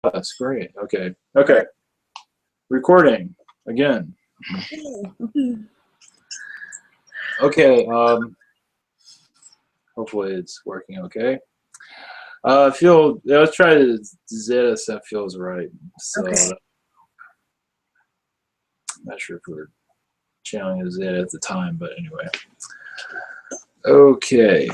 That's great. Okay. Okay. Recording again. Okay. Hopefully it's working okay. Let's try the Zeta stuff feels right. So Okay. I'm not sure if we're channeling the Zeta at the time, but anyway. Okay.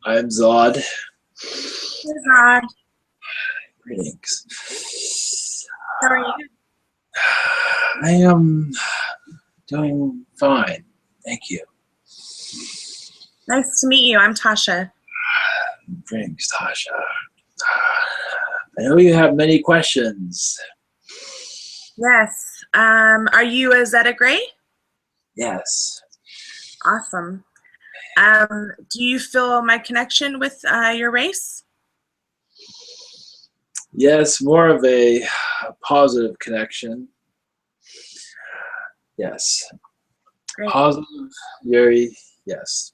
I'm Zod. Zod. Greetings. How are you? I am doing fine. Thank you. Nice to meet you. I'm Tasha. Greetings, Tasha. I know you have many questions. Yes. Are you a Zeta Gray? Yes. Awesome. Do you feel my connection with your race? Yes, more of a positive connection. Yes. Great. Positive, very, yes.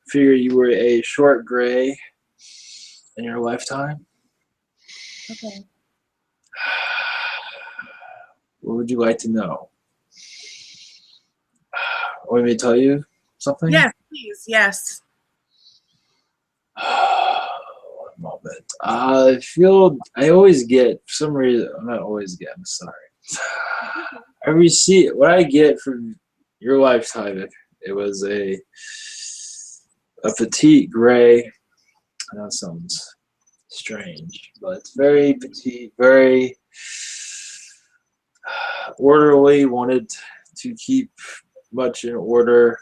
Figure you were a short gray in your lifetime. Okay. What would you like to know? Want me to tell you something? Yes, please. Yes. One moment. I always get, for some reason, I'm not always get, I'm sorry. I receive, what I get from your lifetime, it was a petite gray. That sounds strange, but it's very petite, very orderly, wanted to keep much in order.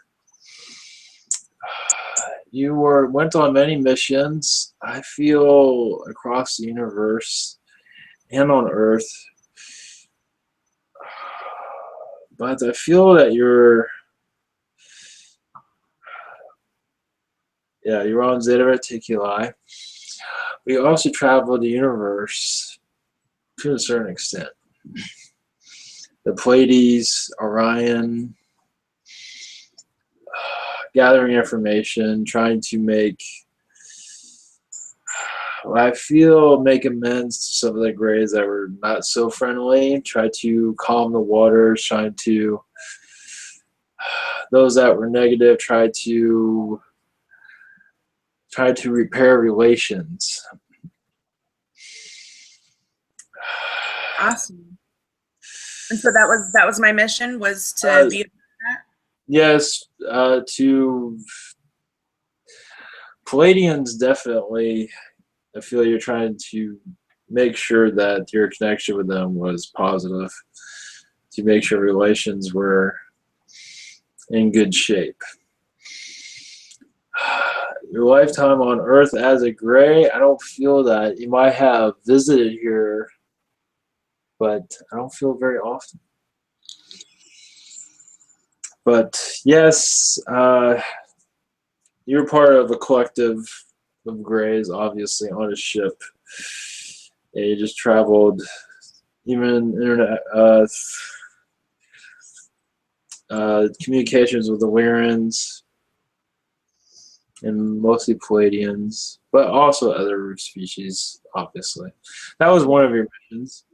You went on many missions, I feel, across the universe and on Earth. But I feel that you're on Zeta Reticuli. We also travel the universe to a certain extent. The Pleiades, Orion, gathering information, trying to make amends to some of the grays that were not so friendly, try to calm the waters, trying to, those that were negative, try to repair relations. Awesome. And so that was my mission, was to be that? Yes, to Palladians, definitely. I feel you're trying to make sure that your connection with them was positive, to make sure relations were in good shape. Your lifetime on Earth as a gray, I don't feel that. You might have visited here, but I don't feel very often. But yes, you're part of a collective of grays, obviously, on a ship. And he just traveled, even internet, communications with the Lyrans and mostly Palladians, but also other species, obviously. That was one of your missions.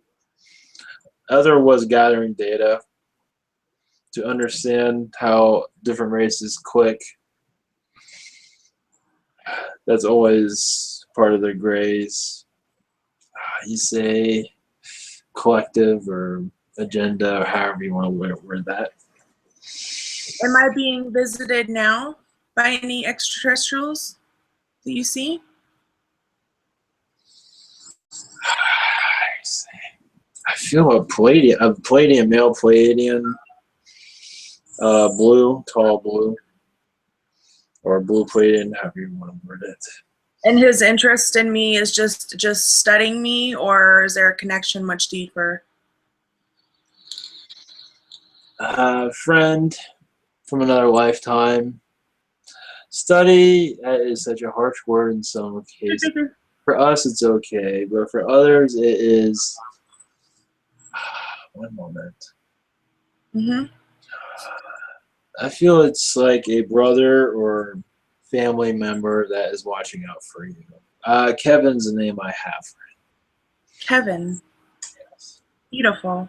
Other was gathering data to understand how different races click. That's always part of the Greys. You say collective or agenda, or however you want to word that. Am I being visited now by any extraterrestrials that you see? I feel a Palladian, male Palladian, blue, tall blue, or blue Palladian, however you want to word it. And his interest in me is just studying me, or is there a connection much deeper? Friend from another lifetime. Study is such a harsh word in some cases. For us, it's okay, but for others, it is. One moment. Mm-hmm. I feel it's like a brother or family member that is watching out for you. Kevin's the name I have. Kevin. Yes. Beautiful.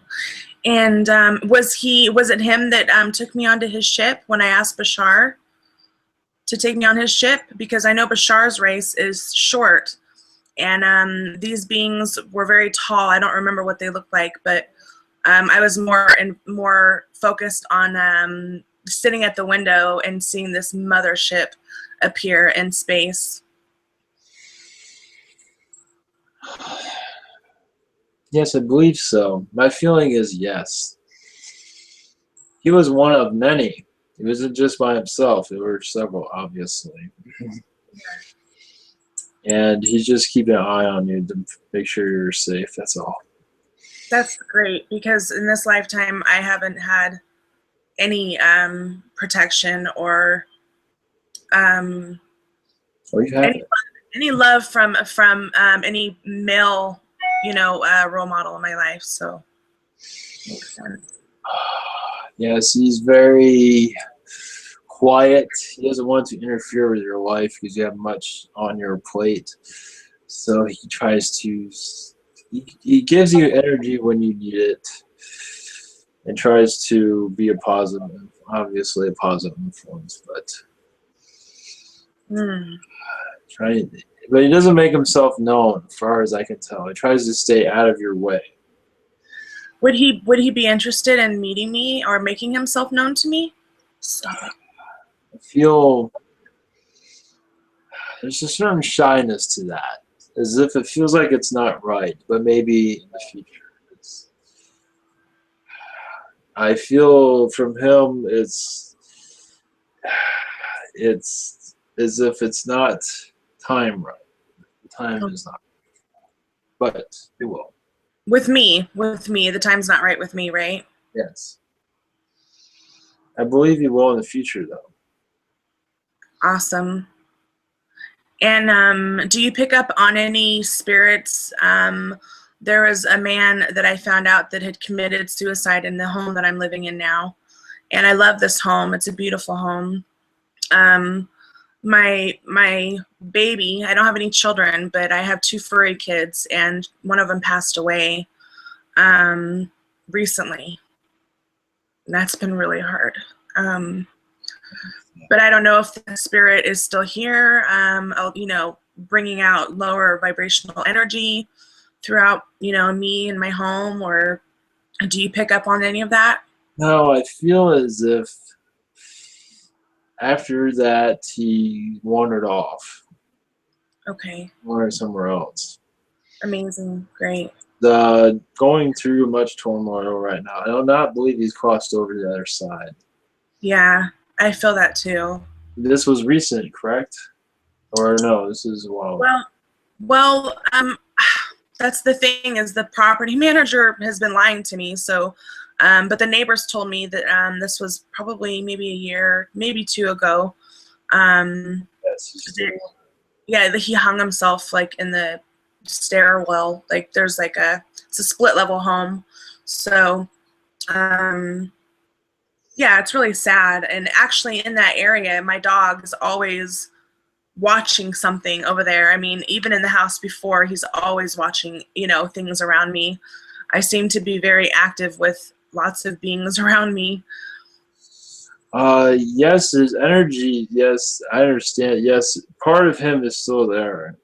And was it him that took me onto his ship when I asked Bashar to take me on his ship? Because I know Bashar's race is short, and these beings were very tall. I don't remember what they looked like, but I was more focused on sitting at the window and seeing this mothership appear in space. Yes, I believe so. My feeling is yes. He was one of many. He wasn't just by himself. There were several, obviously. And he's just keeping an eye on you to make sure you're safe. That's all. That's great, because in this lifetime I haven't had any protection or any love from any male, role model in my life. So makes sense. Yes, he's very quiet. He doesn't want to interfere with your life because you have much on your plate. So he tries to. He gives you energy when you need it, and tries to be a positive, obviously a positive influence. But but he doesn't make himself known, as far as I can tell. He tries to stay out of your way. Would he be interested in meeting me or making himself known to me? Stop it. I feel there's a certain shyness to that, as if it feels like it's not right, but maybe in the future. I feel from him it's as if it's not time right. The time is not, but it will. With me, the time's not right with me, right? Yes. I believe he will in the future, though. Awesome. And do you pick up on any spirits? There was a man that I found out that had committed suicide in the home that I'm living in now. And I love this home. It's a beautiful home. My baby, I don't have any children, but I have 2 furry kids, and one of them passed away recently. And that's been really hard. But I don't know if the spirit is still here, bringing out lower vibrational energy throughout, me and my home, or do you pick up on any of that? No, I feel as if after that he wandered off. Okay. Wandered somewhere else. Amazing. Great. Going through much turmoil right now. I do not believe he's crossed over to the other side. Yeah, I feel that too. This was recent, correct? Or no, this is Well, that's the thing, is the property manager has been lying to me. So, but the neighbors told me that this was probably maybe a year, maybe 2 ago. Yes, Yeah, he hung himself like in the stairwell. Like there's like it's a split level home. So um yeah, it's really sad. And actually in that area, my dog is always watching something over there. I mean, even in the house before, he's always watching, things around me. I seem to be very active with lots of beings around me. Yes, his energy. Yes, I understand. Yes, part of him is still there.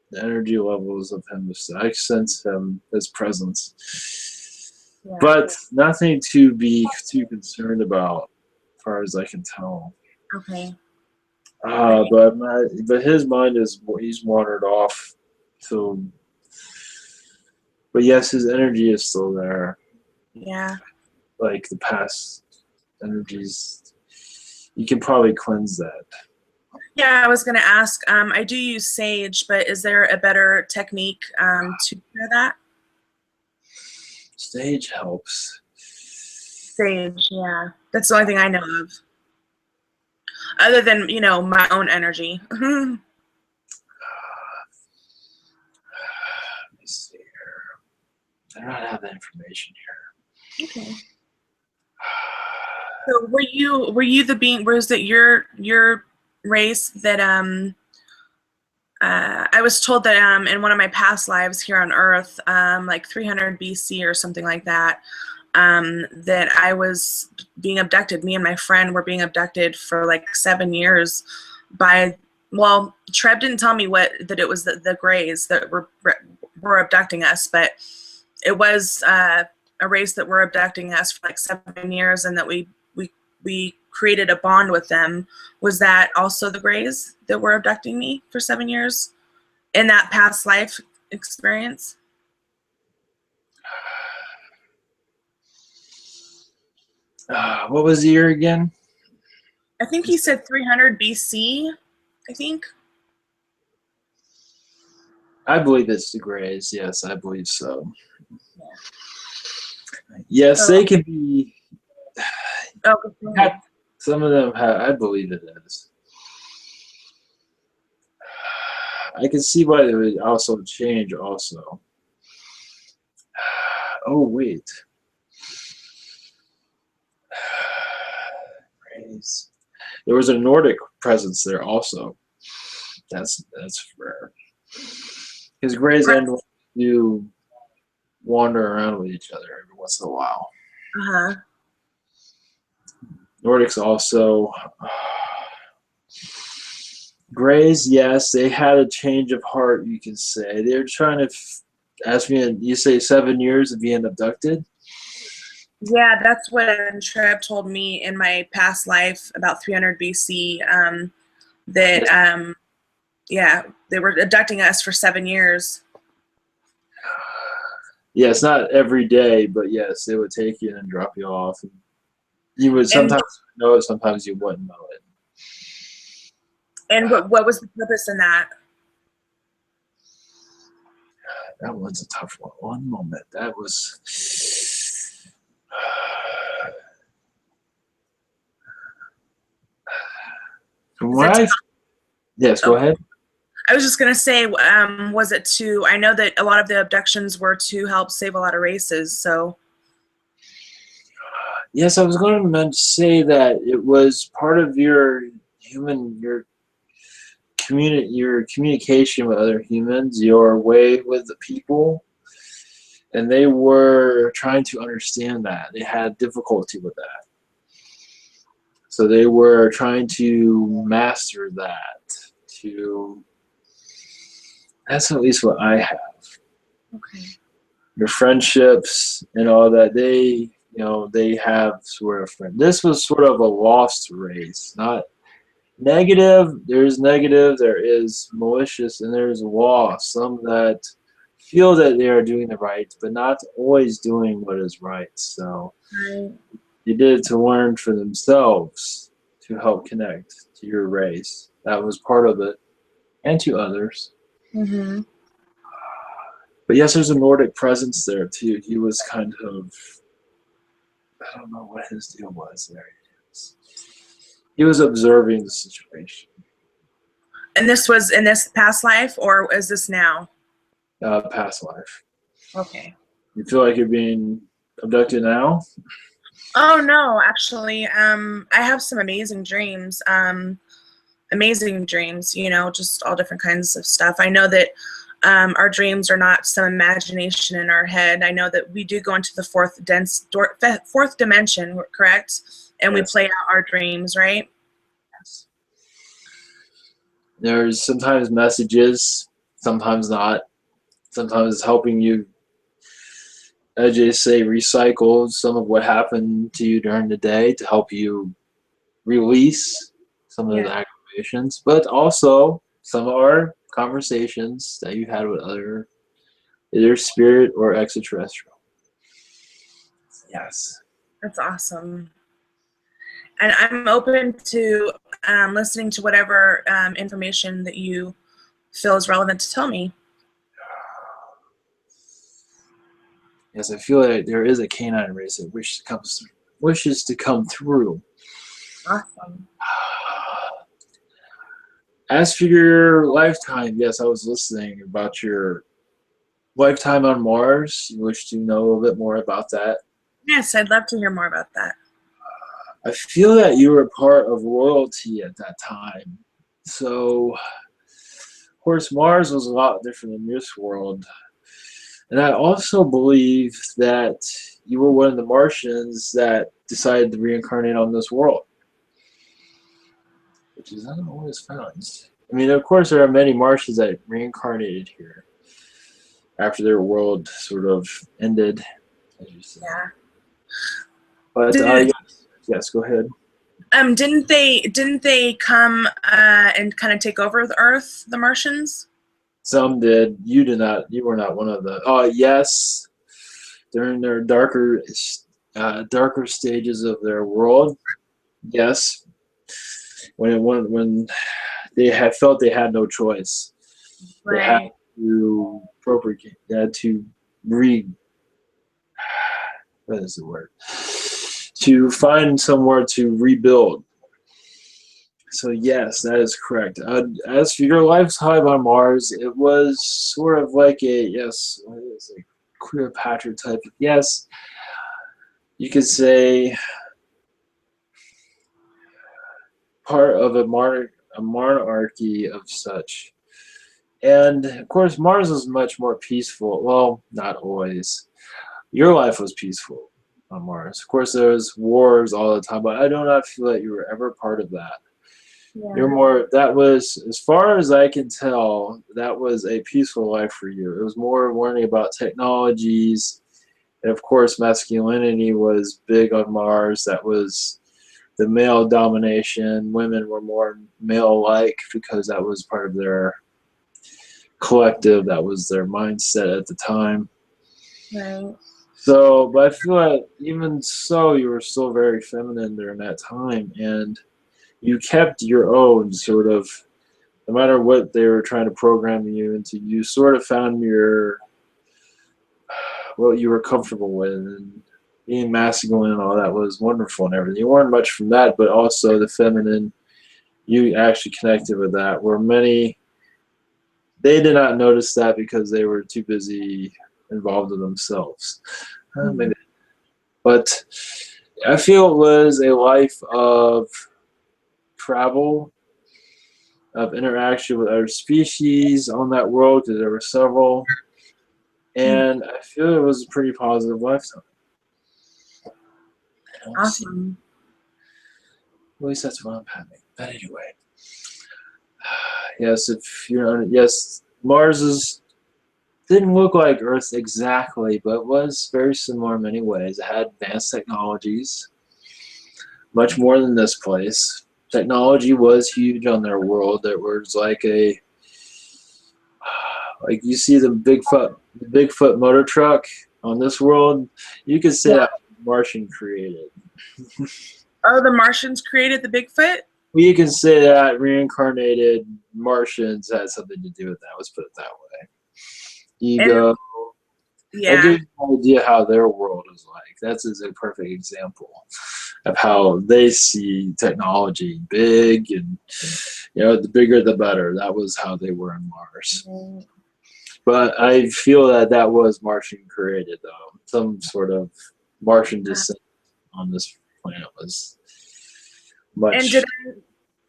The energy levels of him is. I sense his presence, Yeah. but nothing to be too concerned about, as far as I can tell. Okay. But his mind is he's wandered off. So, but yes, his energy is still there. Yeah. Like the past energies, you can probably cleanse that. Yeah, I was going to ask. I do use sage, but is there a better technique to do that? Stage helps. Sage, yeah. That's the only thing I know of, other than my own energy. Let me see here. I don't have that information here. Okay. So were you the being? Was it your race that I was told that in one of my past lives here on Earth, like 300 BC or something like that, that I was being abducted. Me and my friend were being abducted for like 7 years by. Well, Trev didn't tell me that it was the Greys that were abducting us, but it was a race that were abducting us for like 7 years, and that we created a bond with them. Was that also the Greys that were abducting me for 7 years in that past life experience? What was the year again? I think he said 300 BC. I think. I believe it's the Greys. Yes, I believe so. Yes, So, they can be. oh, Some of them have. I believe it is. I can see why they would also change. Also. Oh wait. Greys. There was a Nordic presence there also. That's rare. Because Greys and do wander around with each other every once in a while. uh-huh. Nordics also. Greys, yes, they had a change of heart, you can say. They're trying to ask me, you say 7 years of being abducted? Yeah, that's what Trev told me in my past life about 300 BC. That Yes. Yeah, they were abducting us for 7 years. Yes, not every day, but yes, they would take you and drop you off. And you would And sometimes know it, sometimes you wouldn't know it. what was the purpose in that? That one's a tough one. One moment. That was. From what I. Yes, go ahead. I was just gonna say, was it to? I know that a lot of the abductions were to help save a lot of races. So Yes, I was going to say that it was part of your your communication with other humans, your way with the people, and they were trying to understand that. They had difficulty with that. So they were trying to master that. That's at least what I have. okay. Your friendships and all that, they have sort of friend. This was sort of a lost race, not negative. There's negative, there is malicious, and there's lost. Some that feel that they are doing the right, but not always doing what is right. So Right. they did it to learn for themselves to help connect to your race. That was part of it, and to others. Mm-hmm. But yes, there's a Nordic presence there too. He was kind of, I don't know what his deal was there. He was observing the situation. And this was in this past life, or is this now? Past life. Okay. You feel like you're being abducted now? Oh no, actually, I have some amazing dreams. Amazing dreams, you know, just all different kinds of stuff. I know that our dreams are not some imagination in our head. I know that we do go into the fourth dimension, correct? And Yes. we play out our dreams, right? Yes. There's sometimes messages, sometimes not. Sometimes it's helping you, as you say, recycle some of what happened to you during the day to help you release some of the activations, but also some of our conversations that you had with either spirit or extraterrestrial. Yes. That's awesome. And I'm open to listening to whatever information that you feel is relevant to tell me. Yes, I feel like there is a canine race that wishes to come through. Awesome. As for your lifetime, yes, I was listening about your lifetime on Mars. You wish to know a bit more about that? Yes, I'd love to hear more about that. I feel that you were part of royalty at that time. So, of course, Mars was a lot different than this world. And I also believe that you were one of the Martians that decided to reincarnate on this world, which is not always found. I mean, of course, there are many Martians that reincarnated here after their world sort of ended, as you said. Yeah. But yes, go ahead. Didn't they come and kind of take over the Earth, the Martians? Some did. You did not. You were not one of the. Oh, yes. During their darker stages of their world, yes. When they had felt they had no choice, Right. they had to propagate. They had to what is the word? To find somewhere to rebuild. So yes, that is correct. As for your lifetime on Mars, it was sort of like it's a Cleopatra type. Yes, you could say part of a monarchy of such. And of course, Mars was much more peaceful. Well, not always. Your life was peaceful on Mars. Of course, there was wars all the time, but I do not feel that you were ever part of that. Yeah. You're more, that was, as far as I can tell, that was a peaceful life for you. It was more learning about technologies. And of course, masculinity was big on Mars. That was the male domination. Women were more male-like because that was part of their collective. That was their mindset at the time. Right. So, but I feel like even so, you were still very feminine during that time. And you kept your own sort of, no matter what they were trying to program you into, you sort of found what you were comfortable with, and being masculine and all that was wonderful and everything. You weren't much from that, but also the feminine, you actually connected with that, where many, they did not notice that because they were too busy involved in themselves. Maybe. But I feel it was a life of travel, of interaction with other species on that world, because there were several, and I feel it was a pretty positive lifetime. Awesome. At least that's what I'm having. But anyway, yes, if you're yes, didn't look like Earth exactly, but was very similar in many ways. It had advanced technologies, much more than this place. Technology was huge on their world. There was like you see the Bigfoot motor truck on this world. You could say that Martian created. Oh, the Martians created the Bigfoot? You can say that reincarnated Martians had something to do with that. Let's put it that way. Ego, That Yeah. gives you an idea how their world is like. That's a perfect example of how they see technology big, and the bigger the better. That was how they were on Mars. But I feel that was Martian created, though. Some sort of Martian descent on this planet was And much.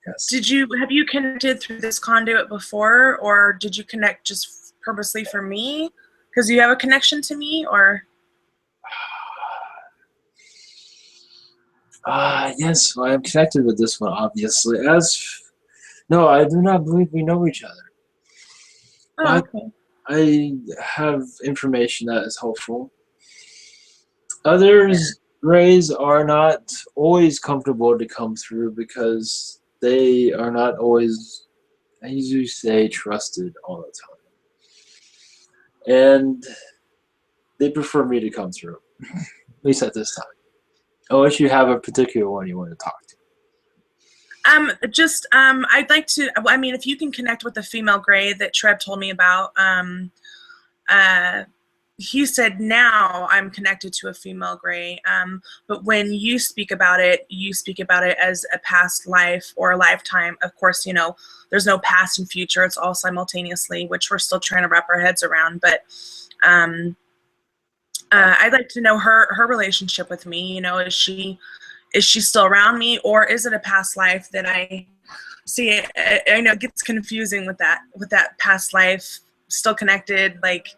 Yes. have you connected through this conduit before, or did you connect just purposely for me? Because you have a connection to me, or? Yes, well, I'm connected with this one, obviously. No, I do not believe we know each other. Oh, But okay. I have information that is helpful. Others rays are not always comfortable to come through because they are not always, I usually say, trusted all the time. And they prefer me to come through, at least at this time. Unless you have a particular one you want to talk to. I'd like to, I mean, if you can connect with the female gray that Treb told me about, uh, he said now I'm connected to a female gray, but when you speak about it as a past life or a lifetime. Of course, there's no past and future. It's all simultaneously, which we're still trying to wrap our heads around. But I'd like to know her relationship with me. Is she still around me, or is it a past life that I see? I know it gets confusing with that past life, still connected. Like,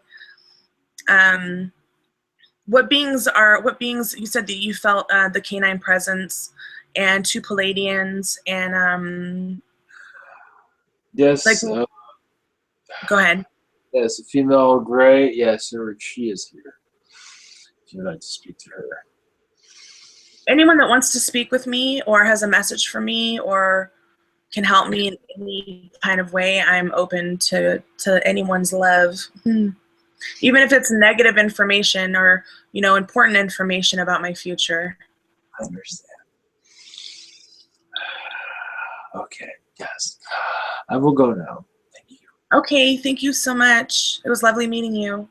what beings you said that you felt the canine presence and two Palladians and like, Yes, go ahead. yes, a female gray. Yes, she is here. If you'd like to speak to her. Anyone that wants to speak with me or has a message for me or can help me in any kind of way, I'm open to anyone's love. Even if it's negative information or, important information about my future. I understand. Okay, yes. I will go now. Thank you. Okay, thank you so much. It was lovely meeting you.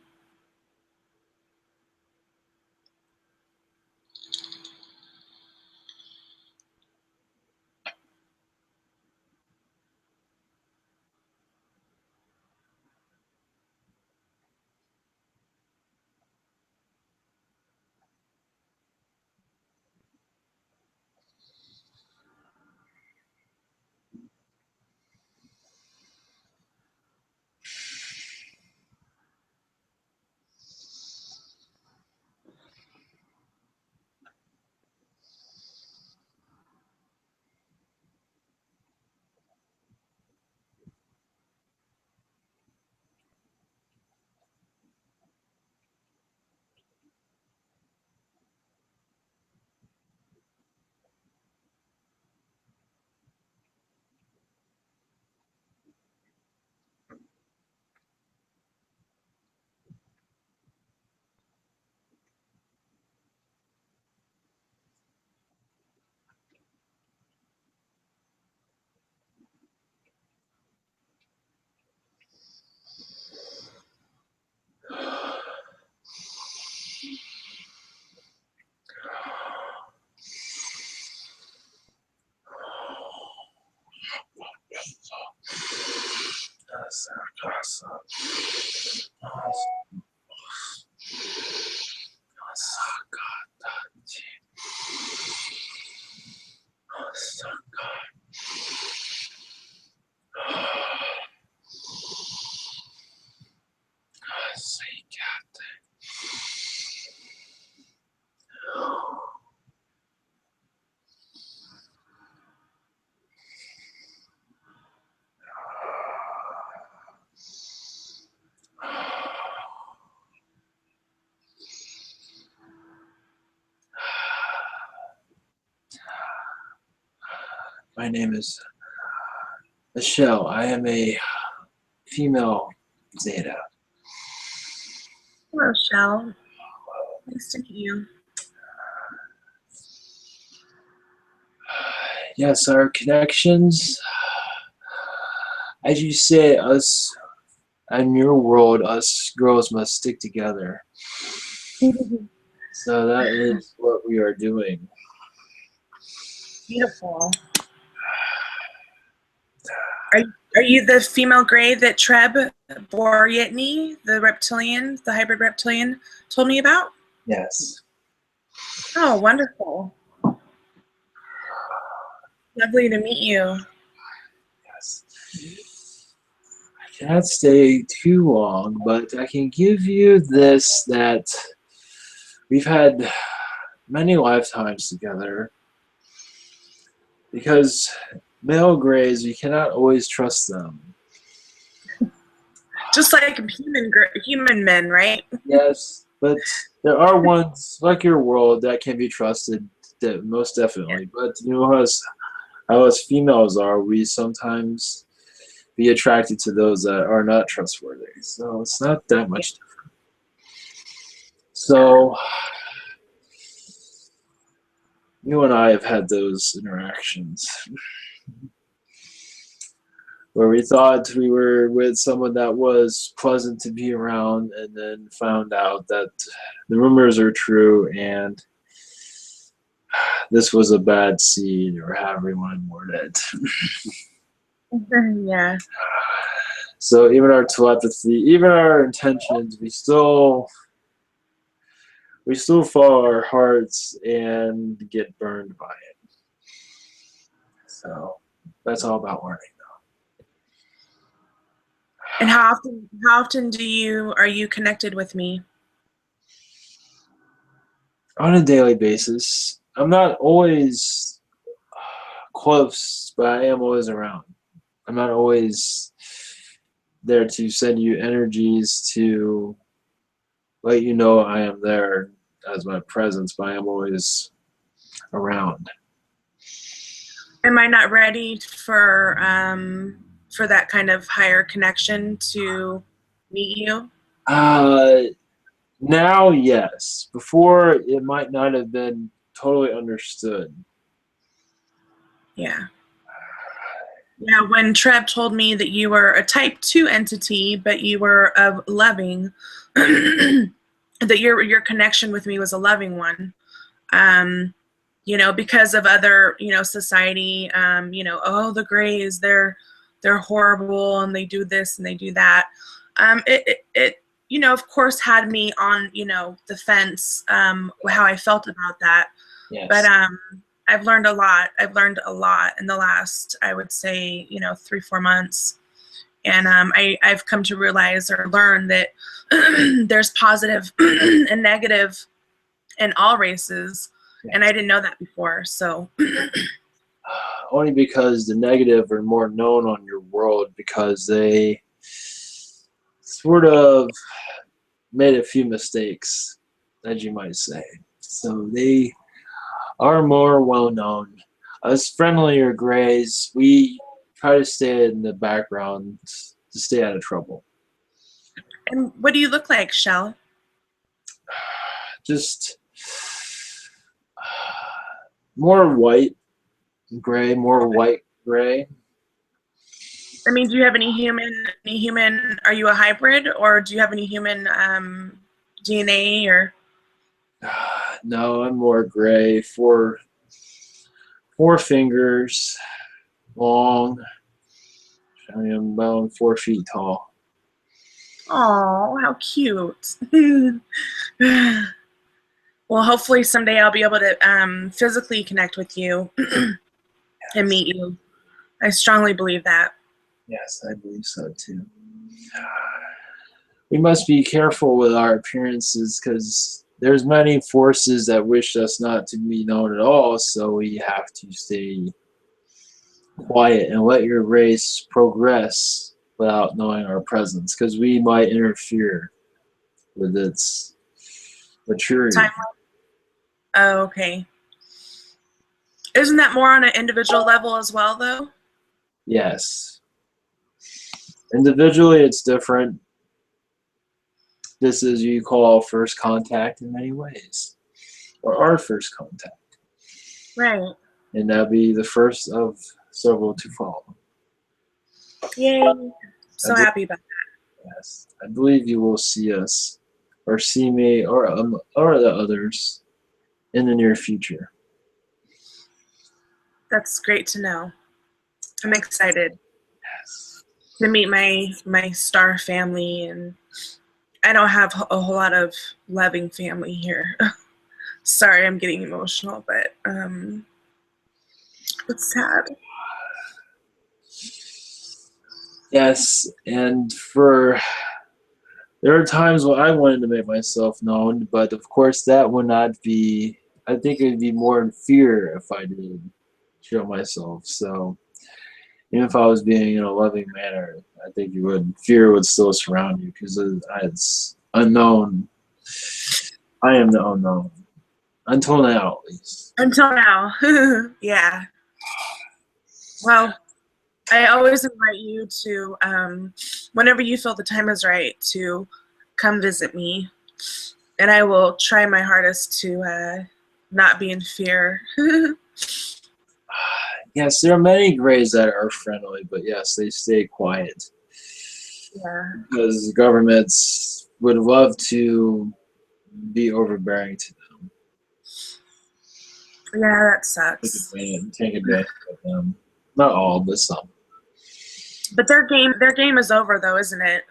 My name is Michelle. I am a female Zeta. Hello, Shell. Nice to meet you. Yes, our connections, as you say, us in your world, us girls must stick together. So that is what we are doing. Beautiful. Are you the female gray that Treb Boryetny, the reptilian, the hybrid reptilian, told me about? Yes. Oh, wonderful. Lovely to meet you. Yes. I cannot stay too long, but I can give you this, that we've had many lifetimes together. Because male grays, you cannot always trust them. Just like human men, right? Yes, but there are ones like your world that can be trusted, most definitely. But you know how us females are, we sometimes be attracted to those that are not trustworthy. So it's not that much different. So you and I have had those interactions where we thought we were with someone that was pleasant to be around, and then found out that the rumors are true and this was a bad seed, or however you want to word it. Yeah. So even our telepathy, even our intentions, we still follow our hearts and get burned by it. So that's all about learning. And how often are you connected with me? On a daily basis. I'm not always close, but I am always around. I'm not always there to send you energies to let you know I am there as my presence, but I am always around. Am I not ready for that kind of higher connection to meet you? Now, yes. Before, it might not have been totally understood. Yeah. Yeah, when Trev told me that you were a type 2 entity, but you were of loving, that your connection with me was a loving one. Because of other, society, oh, the Greys, they're horrible and they do this and they do that. It of course had me on, the fence, how I felt about that. Yes. But I've learned a lot. I've learned a lot in the last, I would say, 3-4 months. And I've come to realize or learn that there's positive and negative in all races. Yes. And I didn't know that before. So only because the negative are more known on your world, because they sort of made a few mistakes, as you might say. So they are more well known. Us friendlier grays, we try to stay in the background to stay out of trouble. And what do you look like, Shell? Just more white gray, more white gray. I mean, do you have any human, are you a hybrid, or do you have any human DNA, or? No, I'm more gray. Four fingers long. I am about 4 feet tall. Oh, how cute. Well, hopefully someday I'll be able to physically connect with you and meet you. I strongly believe that. Yes, I believe so too. We must be careful with our appearances, because there's many forces that wish us not to be known at all, so we have to stay quiet and let your race progress without knowing our presence, because we might interfere with its maturity. Oh, okay. Isn't that more on an individual level as well, though? Yes. Individually, it's different. This is, you call, first contact in many ways, or our first contact. Right. And that'll be the first of several to follow. Yay. So happy about that. Yes, I believe you will see us, or see me, or the others in the near future. That's great to know. I'm excited Yes. to meet my star family, and I don't have a whole lot of loving family here. Sorry, I'm getting emotional, but it's sad. Yes, and there are times when I wanted to make myself known, but of course that would not be. I think it would be more in fear if I did show myself. So even if I was being in a loving manner, I think fear would still surround you because it's unknown. I am the unknown until now, at least. Until now. Yeah. Well, I always invite you to, whenever you feel the time is right, to come visit me. And I will try my hardest to not be in fear. Yes, there are many grays that are friendly, but yes, they stay quiet Yeah. because governments would love to be overbearing to them, Yeah, that sucks. take advantage of them. Not all, but some. But their game is over though, isn't it?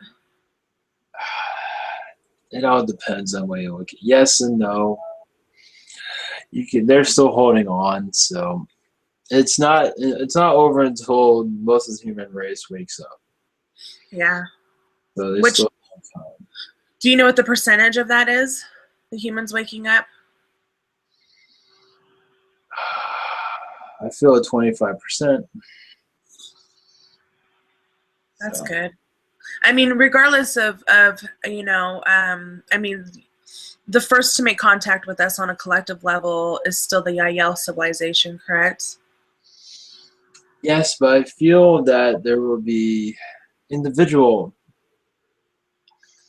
It all depends on where you look. Yes and no. They're still holding on, so it's not over until most of the human race wakes up. Yeah. So they Which, still have time. do you know what the percentage of that is? The humans waking up? I feel at 25%. That's So good. I mean, regardless of I mean, the first to make contact with us on a collective level is still the Yael civilization, correct? yes, but I feel that there will be individual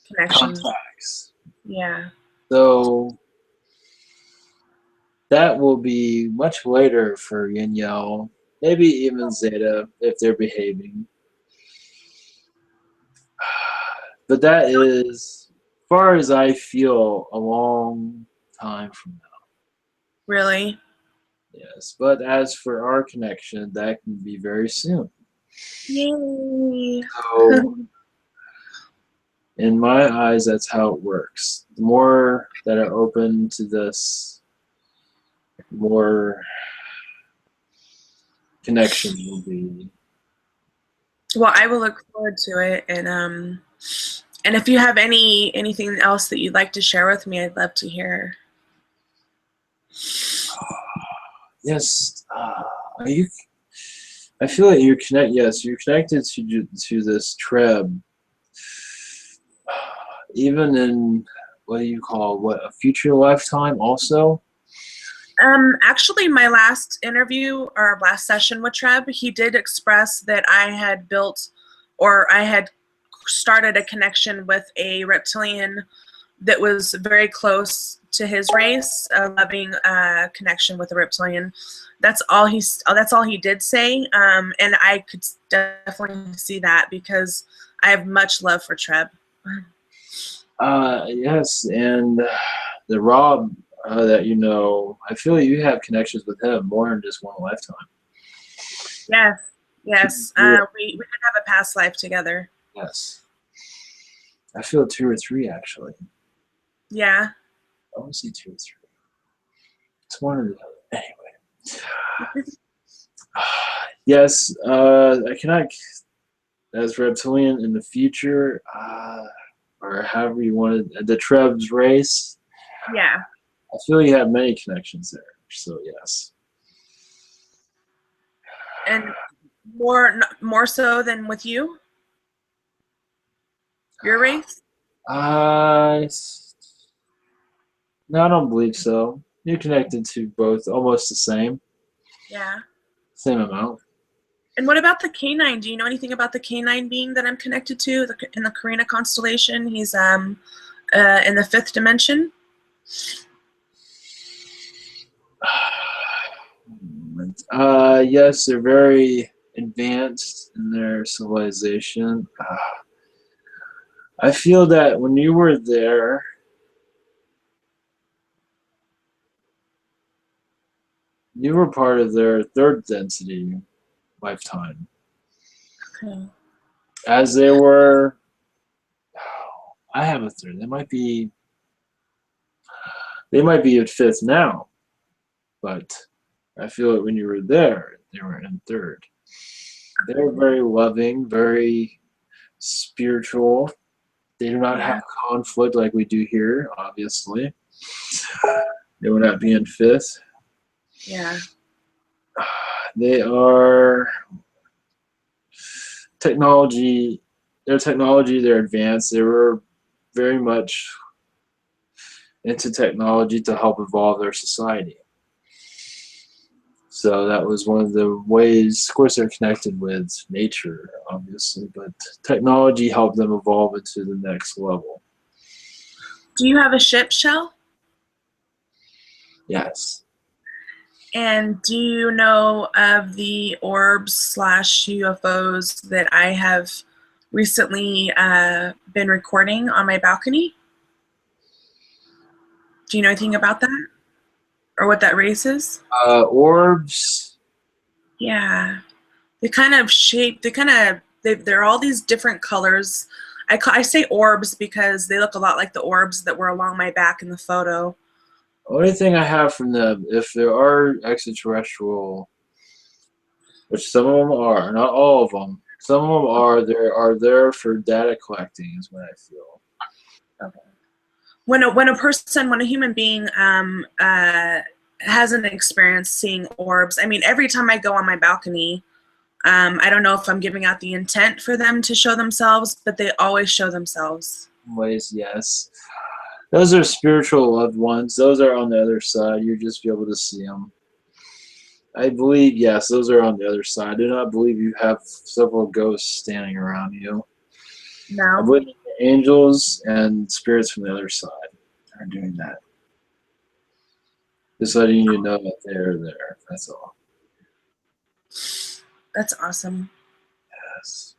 Connections. contacts. Yeah. So that will be much later for Yin Yao, maybe even Zeta if they're behaving. But that is, as far as I feel, a long time from now. Really? Yes, but as for our connection, that can be very soon. Yay. So, in my eyes, that's how it works. The more that are open to this, the more connection will be. Well, I will look forward to it, and if you have anything else that you'd like to share with me, I'd love to hear. Yes, are you? I feel like you're connect. Yes, you're connected to this treb, even in what do you call a future lifetime also. Actually, my last interview or last session with Treb, he did express that I had built or I had started a connection with a reptilian that was very close to his race, a loving connection with a reptilian. That's all he did say, and I could definitely see that because I have much love for Treb. Yes, and the Rob that you know, I feel like you have connections with him more than just one lifetime. Yes, yes. We did have a past life together. Yes, I feel 2 or 3 actually. Yeah. I want to see 2 or 3. It's one or the other. Anyway. Yes, I cannot. As reptilian in the future, or however you wanted, the Trebs race. Yeah. I feel you have many connections there. So yes. And more so than with you? Your race? Uh, no, I don't believe so. You're connected to both, almost the Yeah. same amount. And what about the Canine? Do you know anything about the Canine being that I'm connected to in the Carina constellation? He's in the 5th dimension. Yes, they're very advanced in their civilization. I feel that when you were there, you were part of their third density lifetime. Okay. As they were, I have a third. They might be at fifth now, but I feel that when you were there, they were in third. They're very loving, very spiritual. They do not Yeah. have conflict like we do here, obviously. They would not be in fifth. Yeah. They are technology. Their technology, they're advanced. They were very much into technology to help evolve their society. So that was one of the ways, of course, they're connected with nature, obviously, but technology helped them evolve into the next level. Do you have a ship shell? Yes. And do you know of the orbs slash UFOs that I have recently been recording on my balcony? Do you know anything about that? Or what that race is? Orbs. Yeah. They kind of shape, they're all these different colors. I say orbs because they look a lot like the orbs that were along my back in the photo. Only thing I have from them, if there are extraterrestrial, which some of them are, not all of them, some of them are there for data collecting, is what I feel. Okay. When a human being has an experience seeing orbs, I mean, every time I go on my balcony, I don't know if I'm giving out the intent for them to show themselves, but they always show themselves. In ways, yes. Those are spiritual loved ones. Those are on the other side. You'll just be able to see them. I believe, yes, those are on the other side. I do not believe you have several ghosts standing around you. I No? believe angels and spirits from the other side are doing that. Just letting you know that they're there. That's all. That's awesome. Yes.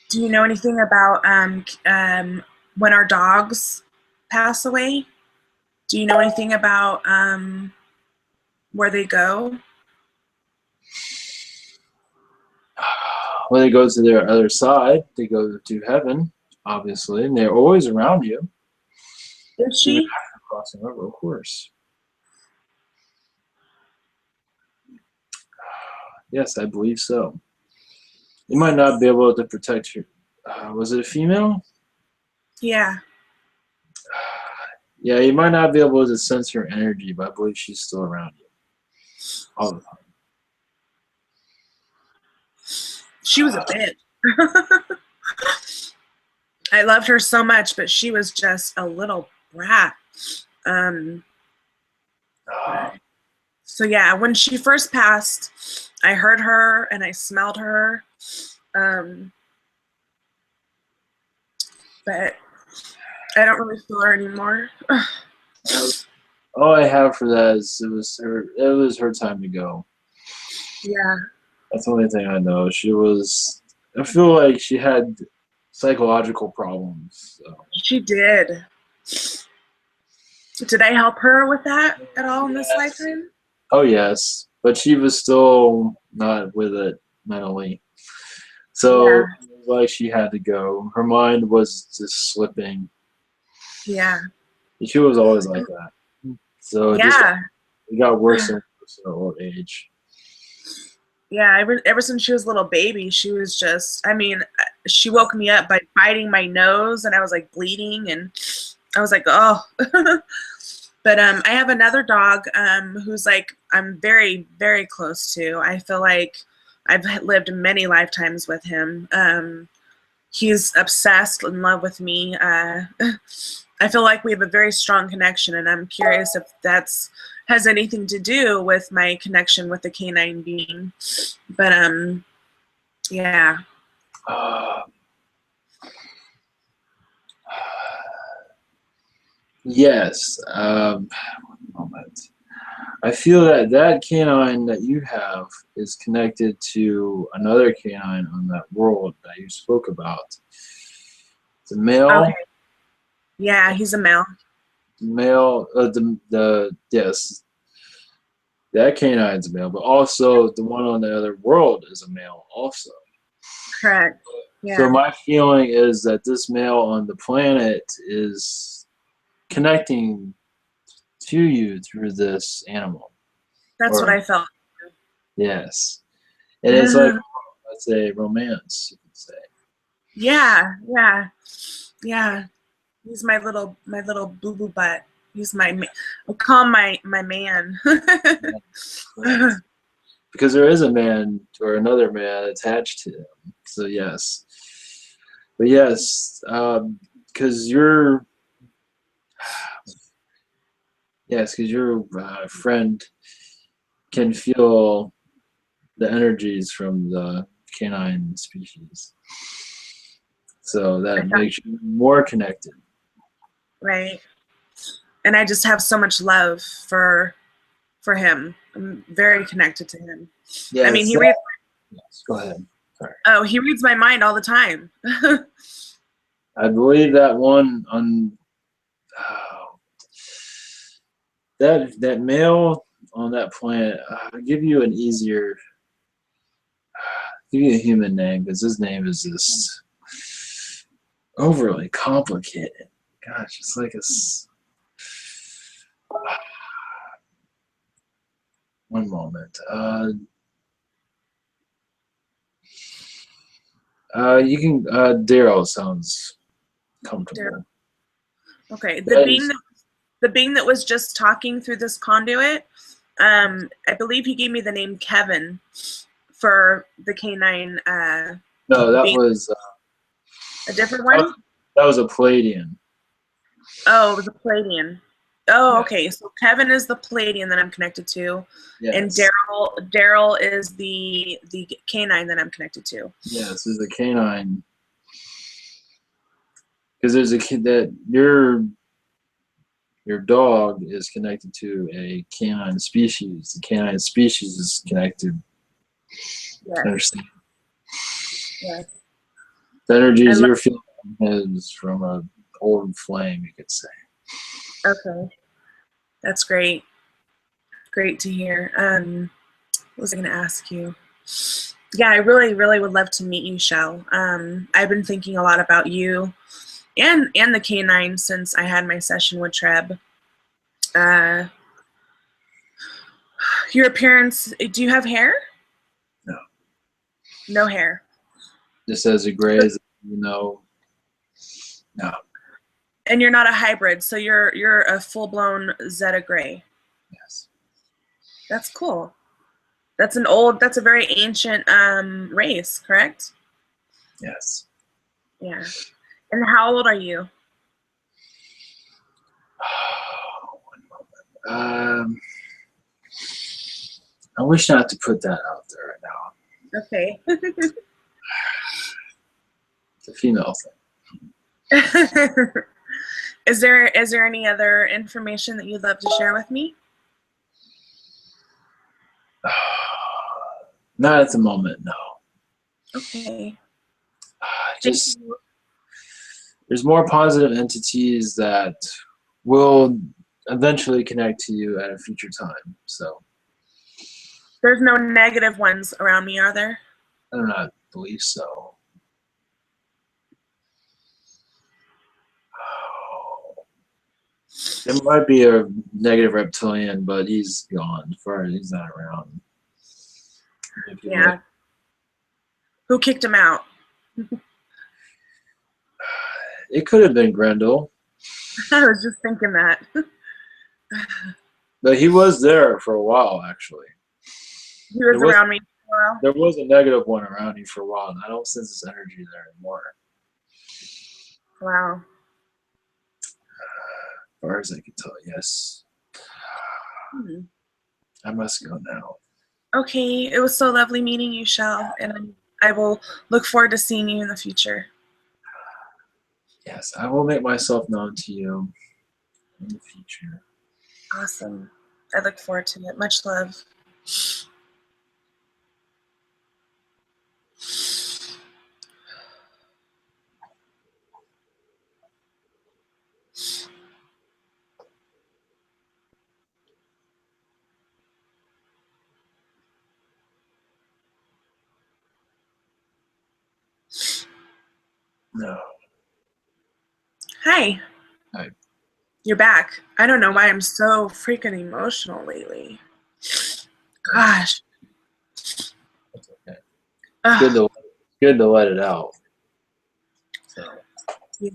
Do you know anything about when our dogs pass away? Do you know anything about where they go? When they go to their other side, they go to heaven, obviously, and they're always around you. Is Even she? after crossing over, of course. Yes, I believe so. You might not be able to protect your. Was it a female? Yeah. Yeah, you might not be able to sense her energy, but I believe she's still around you all the time. She was a bitch. I loved her so much, but she was just a little brat. Um, so yeah, when she first passed, I heard her and I smelled her. Um, but I don't really feel her anymore. All I have for that is it was her. It was her time to go. Yeah. That's the only thing I know. She was. I feel like she had psychological problems. So. She did. Did I help her with that at all in this Yes. lifetime? Oh yes, but she was still not with it mentally. So Yeah. it was like she had to go. Her mind was just slipping. Yeah. She was always like that. So Yeah. it got worse and worse in her old age. Yeah. Ever since she was a little baby, she was just, I mean, she woke me up by biting my nose and I was like bleeding and I was like, oh. But I have another dog who's like I'm very, very close to. I feel like I've lived many lifetimes with him. He's obsessed in love with me. I feel like we have a very strong connection, and I'm curious if that's has anything to do with my connection with the canine being. But yeah. Uh, yes. One moment. I feel that that canine that you have is connected to another canine on that world that you spoke about. The male, Okay. Yeah, he's a male. male, yes, that canine's a male, but also the one on the other world is a male also. Correct. So Yeah, my feeling is that this male on the planet is connecting to you through this animal. that's what Or I felt. yes, and it's like, let's say, romance. You could say. Yeah, yeah, yeah. He's my little boo boo butt. He's I call him my man. Yeah, correct. Because there is a man or another man attached to him. So yes, but yes, because your friend can feel the energies from the canine species, so I that thought, makes you more connected. right. And I just have so much love for him. I'm very connected to him. I mean, Yes, yes. Go ahead. Sorry. he reads my mind all the time. I believe that one on oh, that male on that planet. I'll give you an easier, give you a human name because his name is just overly complicated. Gosh, it's like one moment. You can Daryl sounds comfortable. Okay, That is the being that was just talking through this conduit, I believe he gave me the name Kevin for the canine no, being. A different that was one? that was a Palladian. Oh, it was a Palladian. Oh, Yeah. okay. So Kevin is the Palladian that I'm connected to, and Yes. Daryl is the canine that I'm connected to. Yes, there's a canine because there's a kid that your dog is connected to a canine species. The canine species is connected. Yes, Understand? yes. The I energies love. you're feeling is from a old flame, you could say. Okay, that's great. Great to hear. What was I going to ask you? Yeah, I really, really would love to meet you, Shell. I've been thinking a lot about you and the canine since I had my session with Treb. Uh, your appearance. Do you have hair? No, No hair. just as a graze, you know. No. And you're not a hybrid, so you're a full blown Zeta gray. Yes. That's cool. That's a very ancient race, correct? Yes. Yeah. And how old are you? One moment. I wish not to put that out there right now. Okay. It's a female Is there any other information that you'd love to share with me? thing. Not at the moment, no. Okay. Thank Just you. there's more positive entities that will eventually connect to you at a future time. So There's no negative ones around me, are there? I do not believe so. There might be a negative reptilian, but he's gone. Far he's not around. If you look, Yeah. Who kicked him out? it could have been Grendel, I was just thinking that. but he was there for a while. Actually, He was there was around me for a while. there was a negative one around you for a while, and I don't sense his energy there anymore. Wow. As far as I can tell, yes. Hmm. I must go now. Okay, it was so lovely meeting you, Shell, and I will look forward to seeing you in the future. Yes, I will make myself known to you in the future. Awesome. I look forward to it. Much love. No. Hi. Hi. You're back. I don't know why I'm so freaking emotional lately. Gosh. It's okay. Ugh, Good to let it out. So. yeah.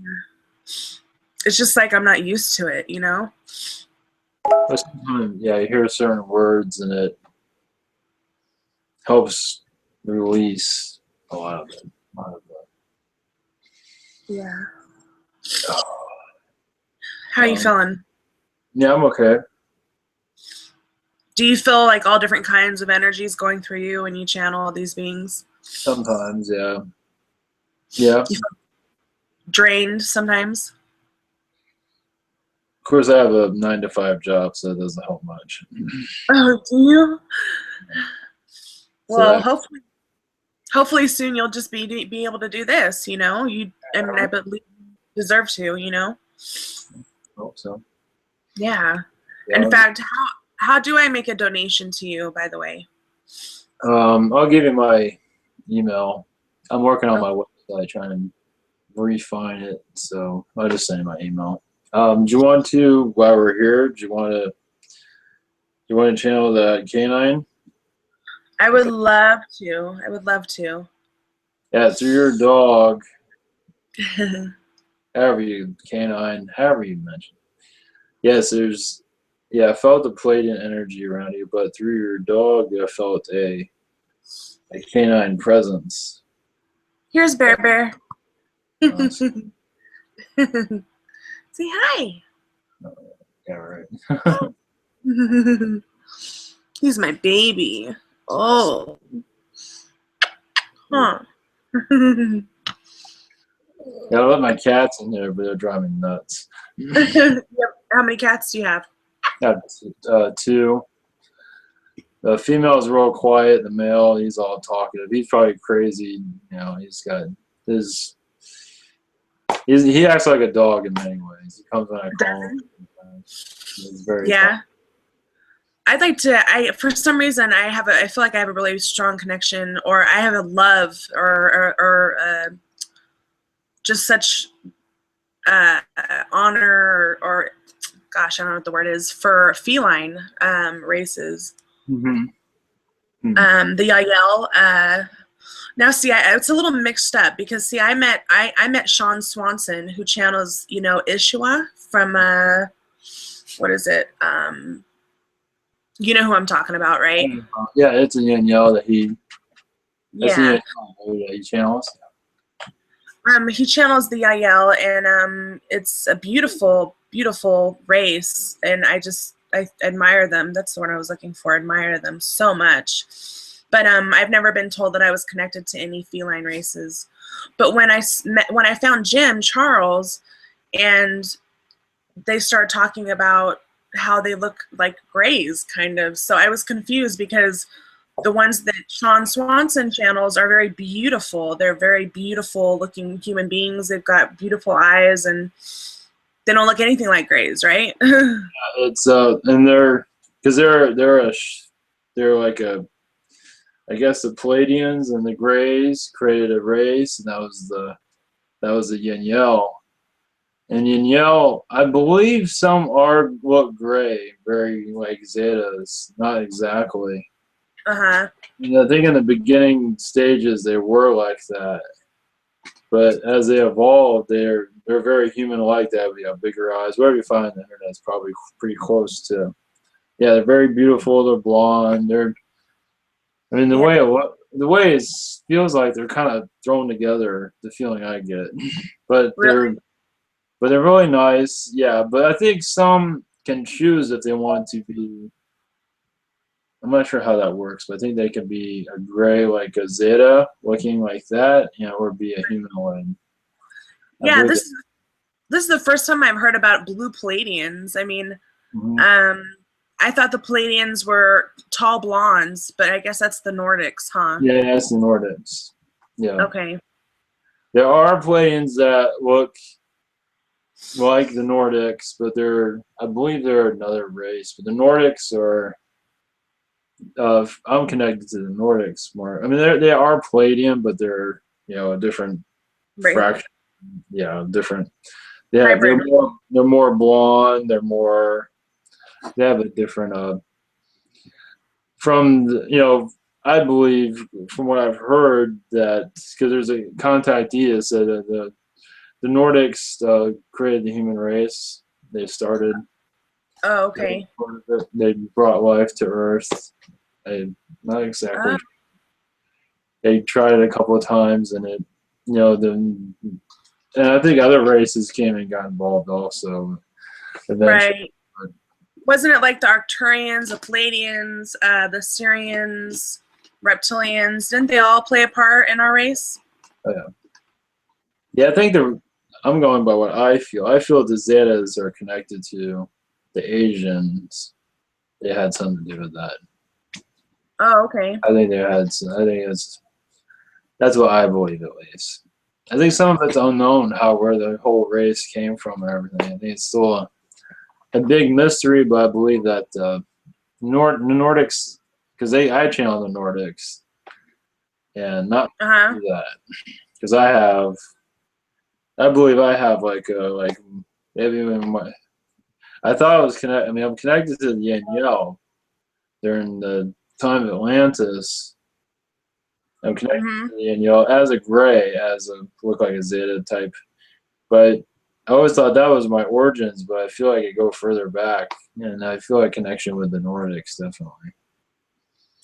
It's just like I'm not used to it, you know? But sometimes, yeah, you hear certain words and it helps release a lot of it. A lot of it. Yeah. Oh, How are you feeling? yeah, I'm okay. Do you feel like all different kinds of energies going through you when you channel all these beings? Sometimes, yeah. Yeah. You feel drained sometimes? Of course, I have a 9 to 5 job, so it doesn't help much. Oh, do you? So Well, that, hopefully soon you'll just be able to do this, you know? I mean, I believe you deserve to, you know? I hope so. Yeah. Yeah, In fact, how do I make a donation to you, by the way? I'll give you my email. I'm working on Oh, my website, trying to refine it, so I'll just send you my email. Do you want to, while we're here, do you want to channel the canine? I would love to. I would love to. Yeah, through your dog, however you canine, however you mention. Yes, I felt the Palladian energy around you, but through your dog, I felt a canine presence. Here's Bear Bear. Awesome. Say hi. Yeah, right. He's my baby. Oh, huh. Yeah, I let my cats in there, but they're driving me nuts. Yep. How many cats do you have? Yeah, 2. The female is real quiet. The male, he's all talkative. He's probably crazy. You know, he's got his. He acts like a dog in many ways. He comes when I call him. He's very Yeah. talkative. I'd like to. For some reason, I feel like I have a really strong connection, or I have a love, or just such honor, or gosh, I don't know what the word is for feline races. The Yael. Now, see, it's a little mixed up because see, I met Sean Swanson, who channels, you know, Ishua from what is it? You know who I'm talking about, right? Yeah, it's a Danielle that he. That's the Yeah. Danielle that he channels. He channels the Yael, and it's a beautiful, beautiful race, and I admire them. That's the word I was looking for. Admire them so much. But I've never been told that I was connected to any feline races. But when I found Jim Charles, and they started talking about how they look like grays, kind of. So I was confused because the ones that Sean Swanson channels are very beautiful. They're very beautiful looking human beings. They've got beautiful eyes, and they don't look anything like grays, right? It's and because they're like a, I guess the Palladians and the Greys created a race, and that was the Yanyel. And Yanyel, I believe some are look gray, very like Zetas, not exactly. Uh-huh. And I think in the beginning stages they were like that, but as they evolved, they're very human-like. They have bigger eyes. Whatever you find on the internet is probably pretty close to. Yeah, they're very beautiful. They're blonde. I mean, Yeah. the way it feels like they're kind of thrown together. The feeling I get, but Really? they're really nice. Yeah, but I think some can choose if they want to be. I'm not sure how that works, but I think they can be a gray like a Zeta, looking like that, you know, or be a humanoid. I Yeah, believe this is the first time I've heard about blue Palladians. I mean, that. I thought the Palladians were tall blondes, but I guess that's the Nordics, huh? Yeah, that's the Nordics. Yeah. Okay. There are planes that look like the Nordics, but I believe they're another race. But the Nordics are, I'm connected to the Nordics more. I mean, they are Palladian, but they're, you know, a different Right. fraction. yeah, different. Yeah, Hybrid. they're more blonde. They have a different from the, I believe from what I've heard that because there's a contactee that said that the Nordics created the human race. They started. Oh, okay. They brought life to Earth. Not exactly. Oh, They tried it a couple of times, and and I think other races came and got involved also eventually. right. Wasn't it like the Arcturians, the Palladians, the Syrians, reptilians? Didn't they all play a part in our race? Oh, yeah. Yeah, I think I'm going by what I feel. I feel the Zetas are connected to the Asians. They had something to do with that. Oh, okay. I think they had. I think that's what I believe at least. I think some of it's unknown where the whole race came from and everything. I think it's still a big mystery, but I believe that the Nordics, because I channel the Nordics, and not that because I believe I have like maybe I thought I was connected. I mean, I'm connected to the Yin Yell during the time of Atlantis. I'm connected to the Yin Yell as a gray, look like a Zeta type. But I always thought that was my origins, but I feel like I go further back, and I feel like connection with the Nordics definitely.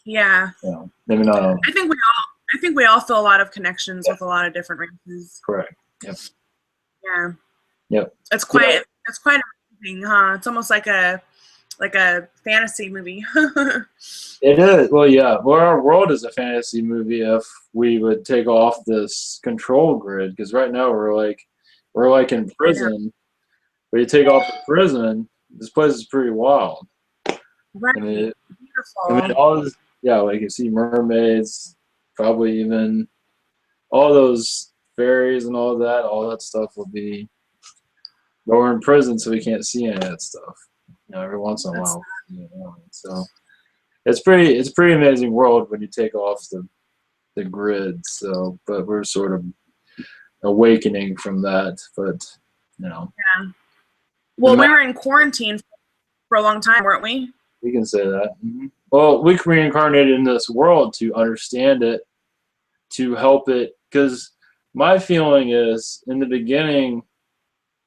Yeah. Maybe not. I think we all feel a lot of connections with a lot of different races. Correct. Yep. Yeah. Yep. It's quite amazing, huh? It's almost like a fantasy movie. It is. Well, yeah. Well, our world is a fantasy movie if we would take off this control grid, because right now we're like in prison. But you take off the prison, this place is pretty wild. Right. I mean, Beautiful. all this, yeah, like you see mermaids, probably even all those fairies and all that stuff will be. But we're in prison, so we can't see any of that stuff. Every once in a while. So it's pretty amazing world when you take off the grid. So, but we're sort of awakening from that. But Yeah. Well, we were in quarantine for a long time, weren't we? We can say that. Mm-hmm. Well, we reincarnated in this world to understand it, to help it. Because my feeling is, in the beginning,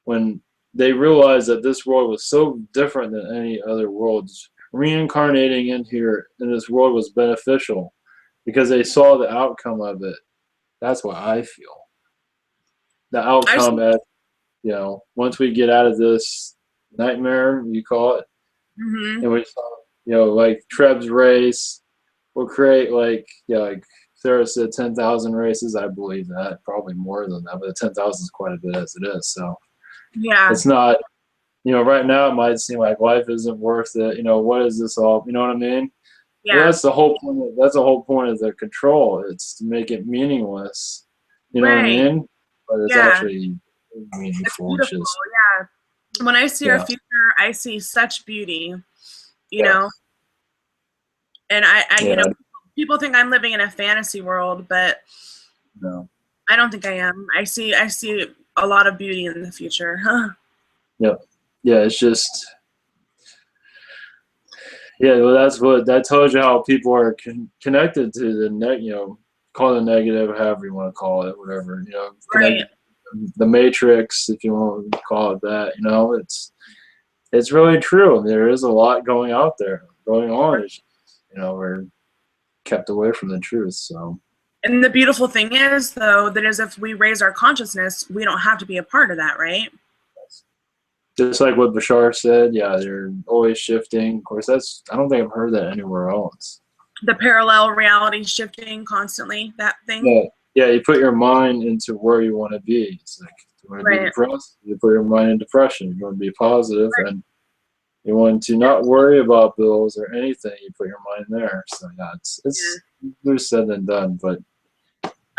when they realized that this world was so different than any other worlds, reincarnating in here in this world was beneficial because they saw the outcome of it. That's what I feel. The outcome at, once we get out of this nightmare, you call it, and we saw, like Treb's race, we'll create like Sarah said, 10,000 races. I believe that, probably more than that, but 10,000 is quite a bit as it is. So yeah, it's not, right now it might seem like life isn't worth it. What is this all? You know what I mean? yeah. Well, that's the whole point. That's the whole point of the control. It's to make it meaningless. You know what I mean? But it's actually meaningful. It's beautiful. Yeah. When I see our future, I see such beauty. You know, and I people think I'm living in a fantasy world, but no, I don't think I am. I see a lot of beauty in the future. Yep. Yeah, it's just. Yeah, well, that tells you how people are connected to the call it negative, however you want to call it, whatever, connected to the matrix, if you want to call it that. It's really true. There is a lot going on. It's, we're kept away from the truth. So. And the beautiful thing is, though, that is if we raise our consciousness, we don't have to be a part of that, right? Just like what Bashar said, yeah, they're always shifting. Of course, I don't think I've heard that anywhere else. The parallel reality shifting constantly, that thing. Yeah, you put your mind into where you want to be. It's like, you want to be depressed, you put your mind in depression. You want to be positive, and you want to not worry about bills or anything. You put your mind there. So yeah, it's easier said than done, but.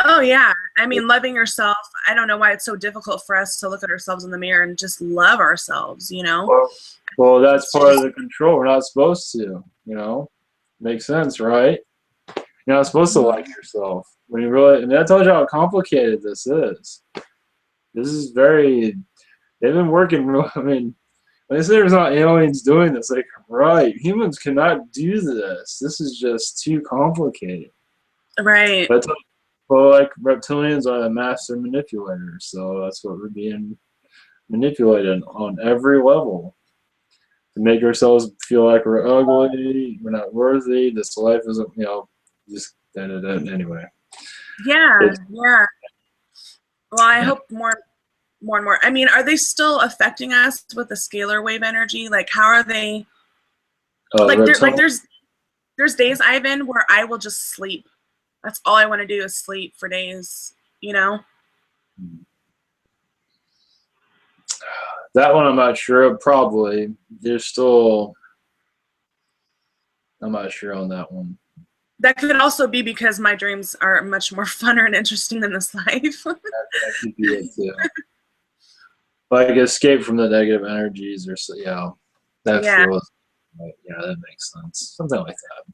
Oh yeah, I mean, loving yourself. I don't know why it's so difficult for us to look at ourselves in the mirror and just love ourselves. Well, that's part of the control. We're not supposed to. Makes sense, right? You're not supposed to like yourself when you really. I mean, that tells you how complicated this is. this is very. They've been working real. I mean, when they say there's not aliens doing this, like, right, humans cannot do this. This is just too complicated. Right. But well, like reptilians are the master manipulators, so that's what we're being manipulated on every level to make ourselves feel like we're ugly, we're not worthy. This life isn't, just anyway. Yeah. It's, Yeah. Well, I yeah. hope more and more. I mean, are they still affecting us with the scalar wave energy? Like, how are they? Like, there's days, Ivan, where I will just sleep. That's all I want to do is sleep for days. You know? That one I'm not sure of. Probably there's still. I'm not sure on that one. That could also be because my dreams are much more funner and interesting than this life. That could be it too. Like escape from the negative energies, or so, that Yeah. feels. Yeah, that makes sense. Something like that.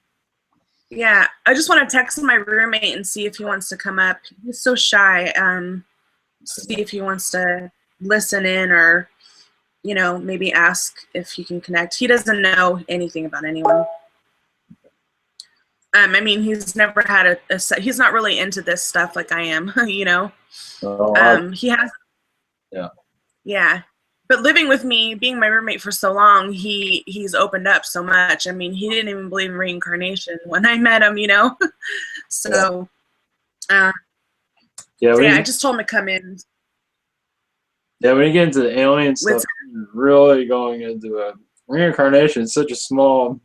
Yeah. I just want to text my roommate and see if he wants to come up. He's so shy. See if he wants to listen in or, maybe ask if he can connect. He doesn't know anything about anyone. I mean, he's never had he's not really into this stuff like I am, He has. Yeah. Yeah. But living with me, being my roommate for so long, he's opened up so much. I mean, he didn't even believe in reincarnation when I met him, So, yeah, I just told him to come in. Yeah, when you get into the alien stuff, you're really going into a reincarnation. It's such a small,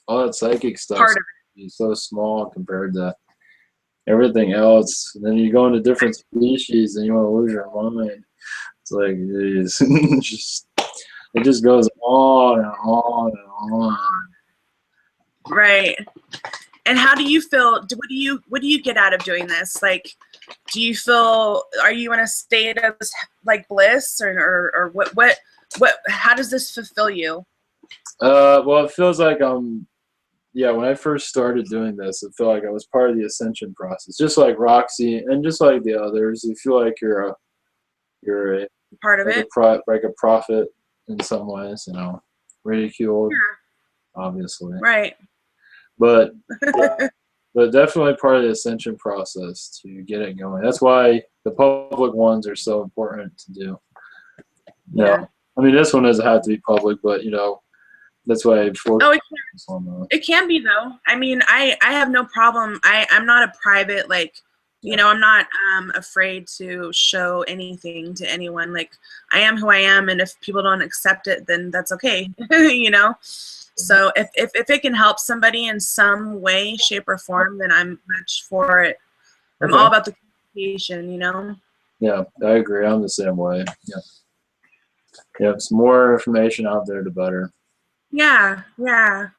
all that psychic stuff Part of is so small compared to everything else. And then you go into different species and you want to lose your mind. It's like, geez. It just goes on and on and on. Right. And how do you feel? What do you get out of doing this? Like, do you feel, are you in a state of like bliss or what, how does this fulfill you? Well, it feels like when I first started doing this, it felt like I was part of the Ascension process, just like Roxy and just like the others. You feel like you're a part of like it, like a prophet in some ways, ridiculed, obviously, right? But but definitely part of the Ascension process to get it going. That's why the public ones are so important to do. Yeah. I mean, this one doesn't have to be public, but that's why I Oh, it can be though. I mean, I have no problem. I'm not a private, like, I'm not afraid to show anything to anyone. Like, I am who I am, and if people don't accept it, then that's okay. So if it can help somebody in some way, shape, or form, then I'm much for it. I'm all about the communication, Yeah, I agree. I'm the same way. Yeah, it's more information out there, the better. Yeah. Yeah,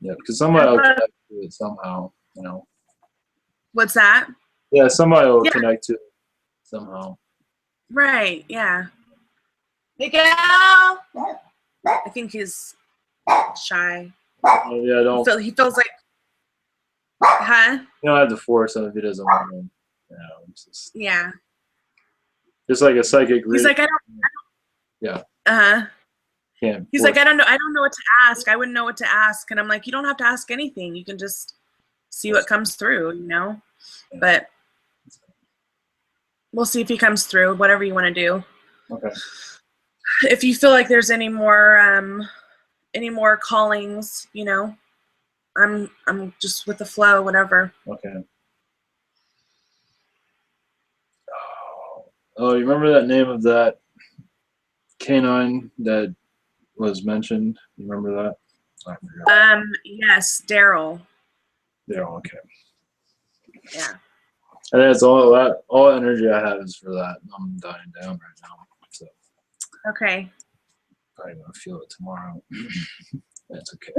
because somebody will connect to it somehow, What's that? Yeah, somebody will connect to it somehow. Right, yeah. Miguel! I think he's shy. Oh, yeah, don't. He feels like, huh? You don't have to force him if he doesn't want to. Yeah. Just like a psychic reading. He's like, I don't. Yeah. He's like, I don't know what to ask. I wouldn't know what to ask. And I'm like, you don't have to ask anything. You can just see what comes through, But we'll see if he comes through, whatever you want to do. Okay. If you feel like there's any more callings, I'm just with the flow, whatever. Okay. Oh, you remember that name of that canine that was mentioned? You remember that? Yes, Daryl. Yeah. Okay. Yeah. And that's all energy I have is for that. I'm dying down right now. So. Okay. Probably gonna feel it tomorrow. That's okay.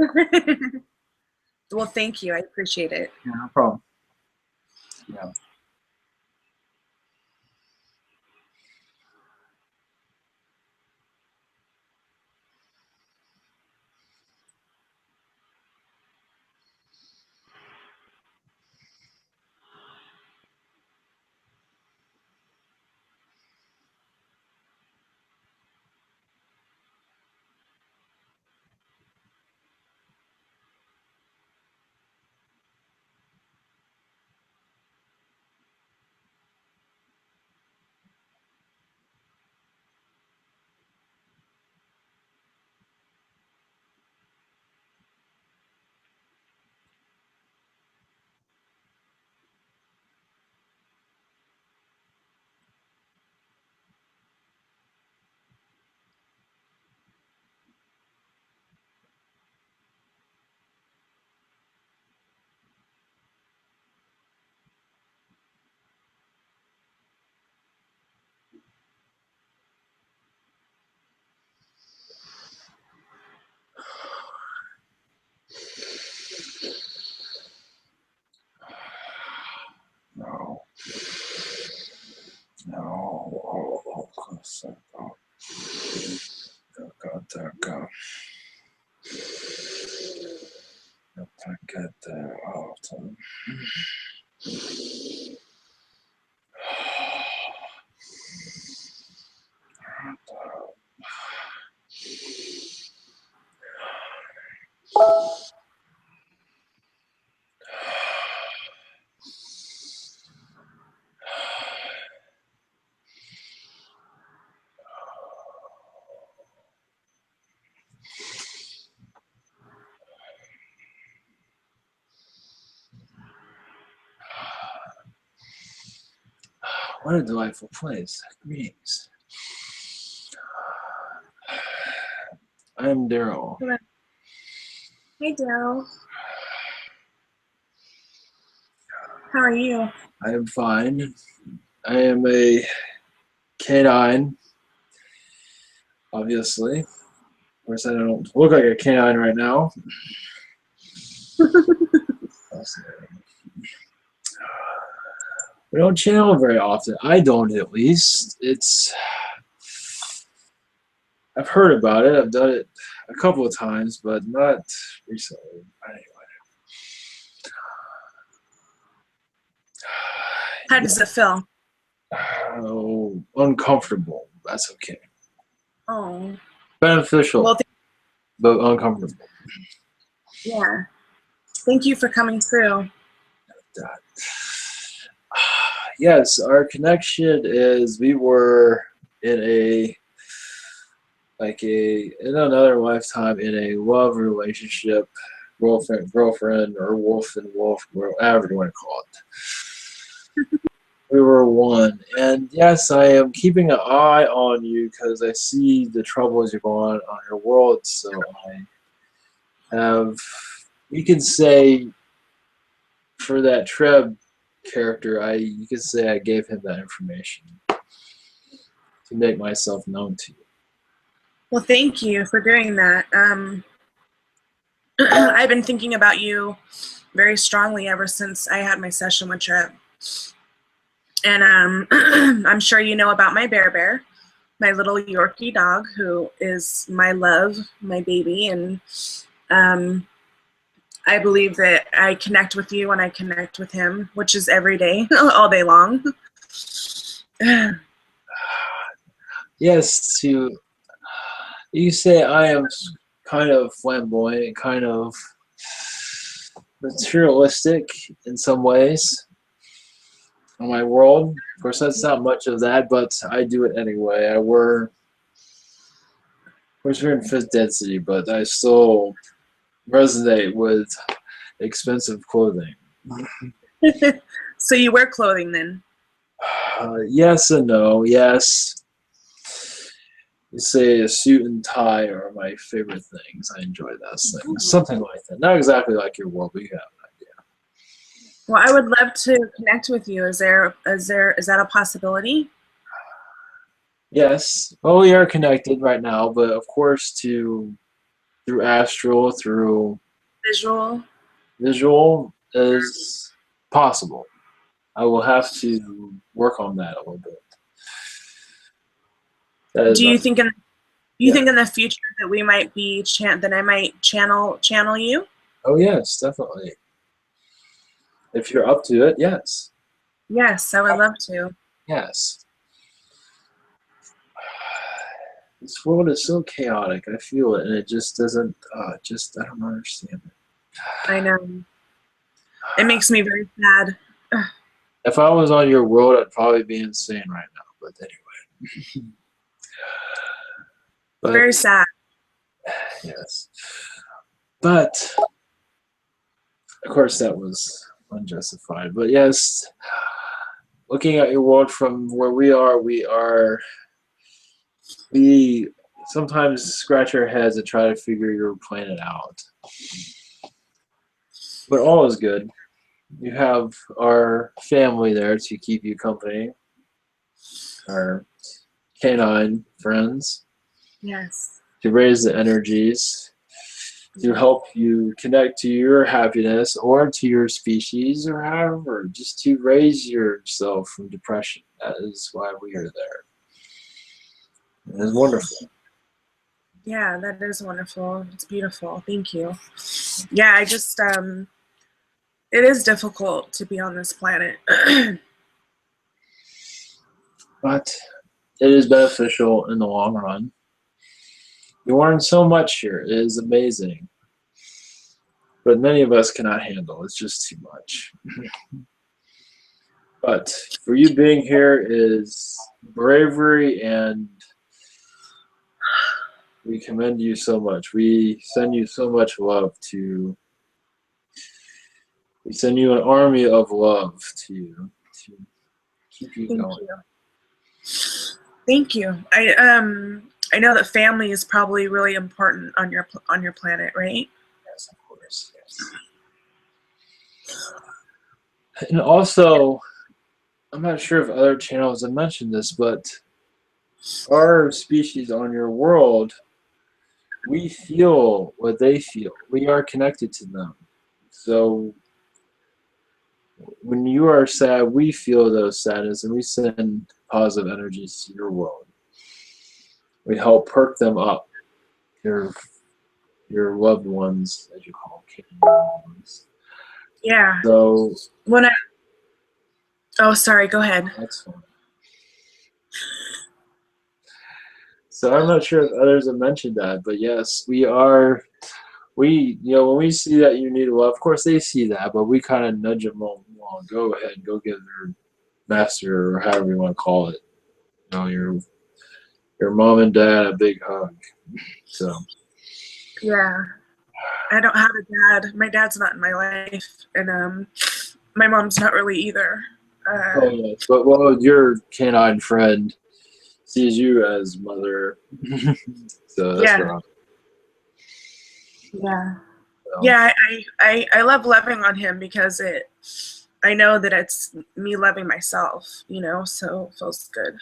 Well, thank you. I appreciate it. Yeah, no problem. Yeah. What a delightful place. Greetings. I'm Daryl. Hey, Daryl. How are you? I am fine. I am a canine, obviously. Of course, I don't look like a canine right now. We don't channel very often. I don't, at least. I've heard about it. I've done it a couple of times, but not recently. Anyway. How does it feel? Oh, uncomfortable. That's okay. Oh. Beneficial, Well, but uncomfortable. yeah. Thank you for coming through. Yes, our connection is we were in in another lifetime in a love relationship, girlfriend, or wolf and wolf, whatever you want to call it. We were one, and yes, I am keeping an eye on you because I see the troubles you're going on your world. So I have, you can say, for that Treb character, you could say I gave him that information to make myself known to you. Well, thank you for doing that. I've been thinking about you very strongly ever since I had my session with Treb. And I'm sure you know about my bear, my little Yorkie dog, who is my love, my baby. And I believe that I connect with you when I connect with him, which is every day, all day long. Yes, you say I am kind of flamboyant, kind of materialistic in some ways in my world. Of course, that's not much of that, but I do it anyway. Of course, we're in fifth density, but I still resonate with expensive clothing. So you wear clothing then? Yes and no. Yes. You say a suit and tie are my favorite things. I enjoy those things. Something like that. Not exactly like your world, but you have an idea. Well, I would love to connect with you. Is that a possibility? Yes. Well, we are connected right now, but of course through astral, through visual is possible. I will have to work on that a little bit. Do you think in the future that we might be that I might channel you? Oh yes, definitely. If you're up to it, yes. Yes, I would love to. Yes. This world is so chaotic. I feel it, and it just doesn't. I don't understand it. I know. It makes me very sad. If I was on your world, I'd probably be insane right now. But anyway. Very sad. Yes. But of course, that was unjustified. But yes, looking at your world from where we sometimes scratch our heads and try to figure your planet out. But all is good. You have our family there to keep you company, our canine friends. Yes. To raise the energies, to help you connect to your happiness or to your species or however, just to raise yourself from depression. That is why we are there. It is wonderful. Yeah, that is wonderful. It's beautiful. Thank you. Yeah, I just it is difficult to be on this planet. But it is beneficial in the long run. You learn so much here. It is amazing. But many of us cannot handle. It's just too much. But for you being here is bravery, and we commend you so much. We send you so much love we send you an army of love to keep you Thank going. you. Thank you. I know that family is probably really important on your planet, right? Yes, of course. Yes. And also, I'm not sure if other channels have mentioned this, but our species on your world, we feel what they feel. We are connected to them. So when you are sad, we feel those sadness and we send positive energies to your world. We help perk them up. Your your loved ones, as you call them, loved ones. Yeah. So When I Oh, sorry, go ahead. that's fine. So I'm not sure if others have mentioned that, but yes, we are. When we see that you need love, of course they see that, but we kind of nudge them along. Go ahead, go give their master or however you want to call it. Your mom and dad a big hug. So Yeah. I don't have a dad. My dad's not in my life, and my mom's not really either. oh yes, but well, your canine friend sees you as mother, so that's Yeah. wrong. Yeah. So, Yeah, I love loving on him because I know that it's me loving myself, so it feels good.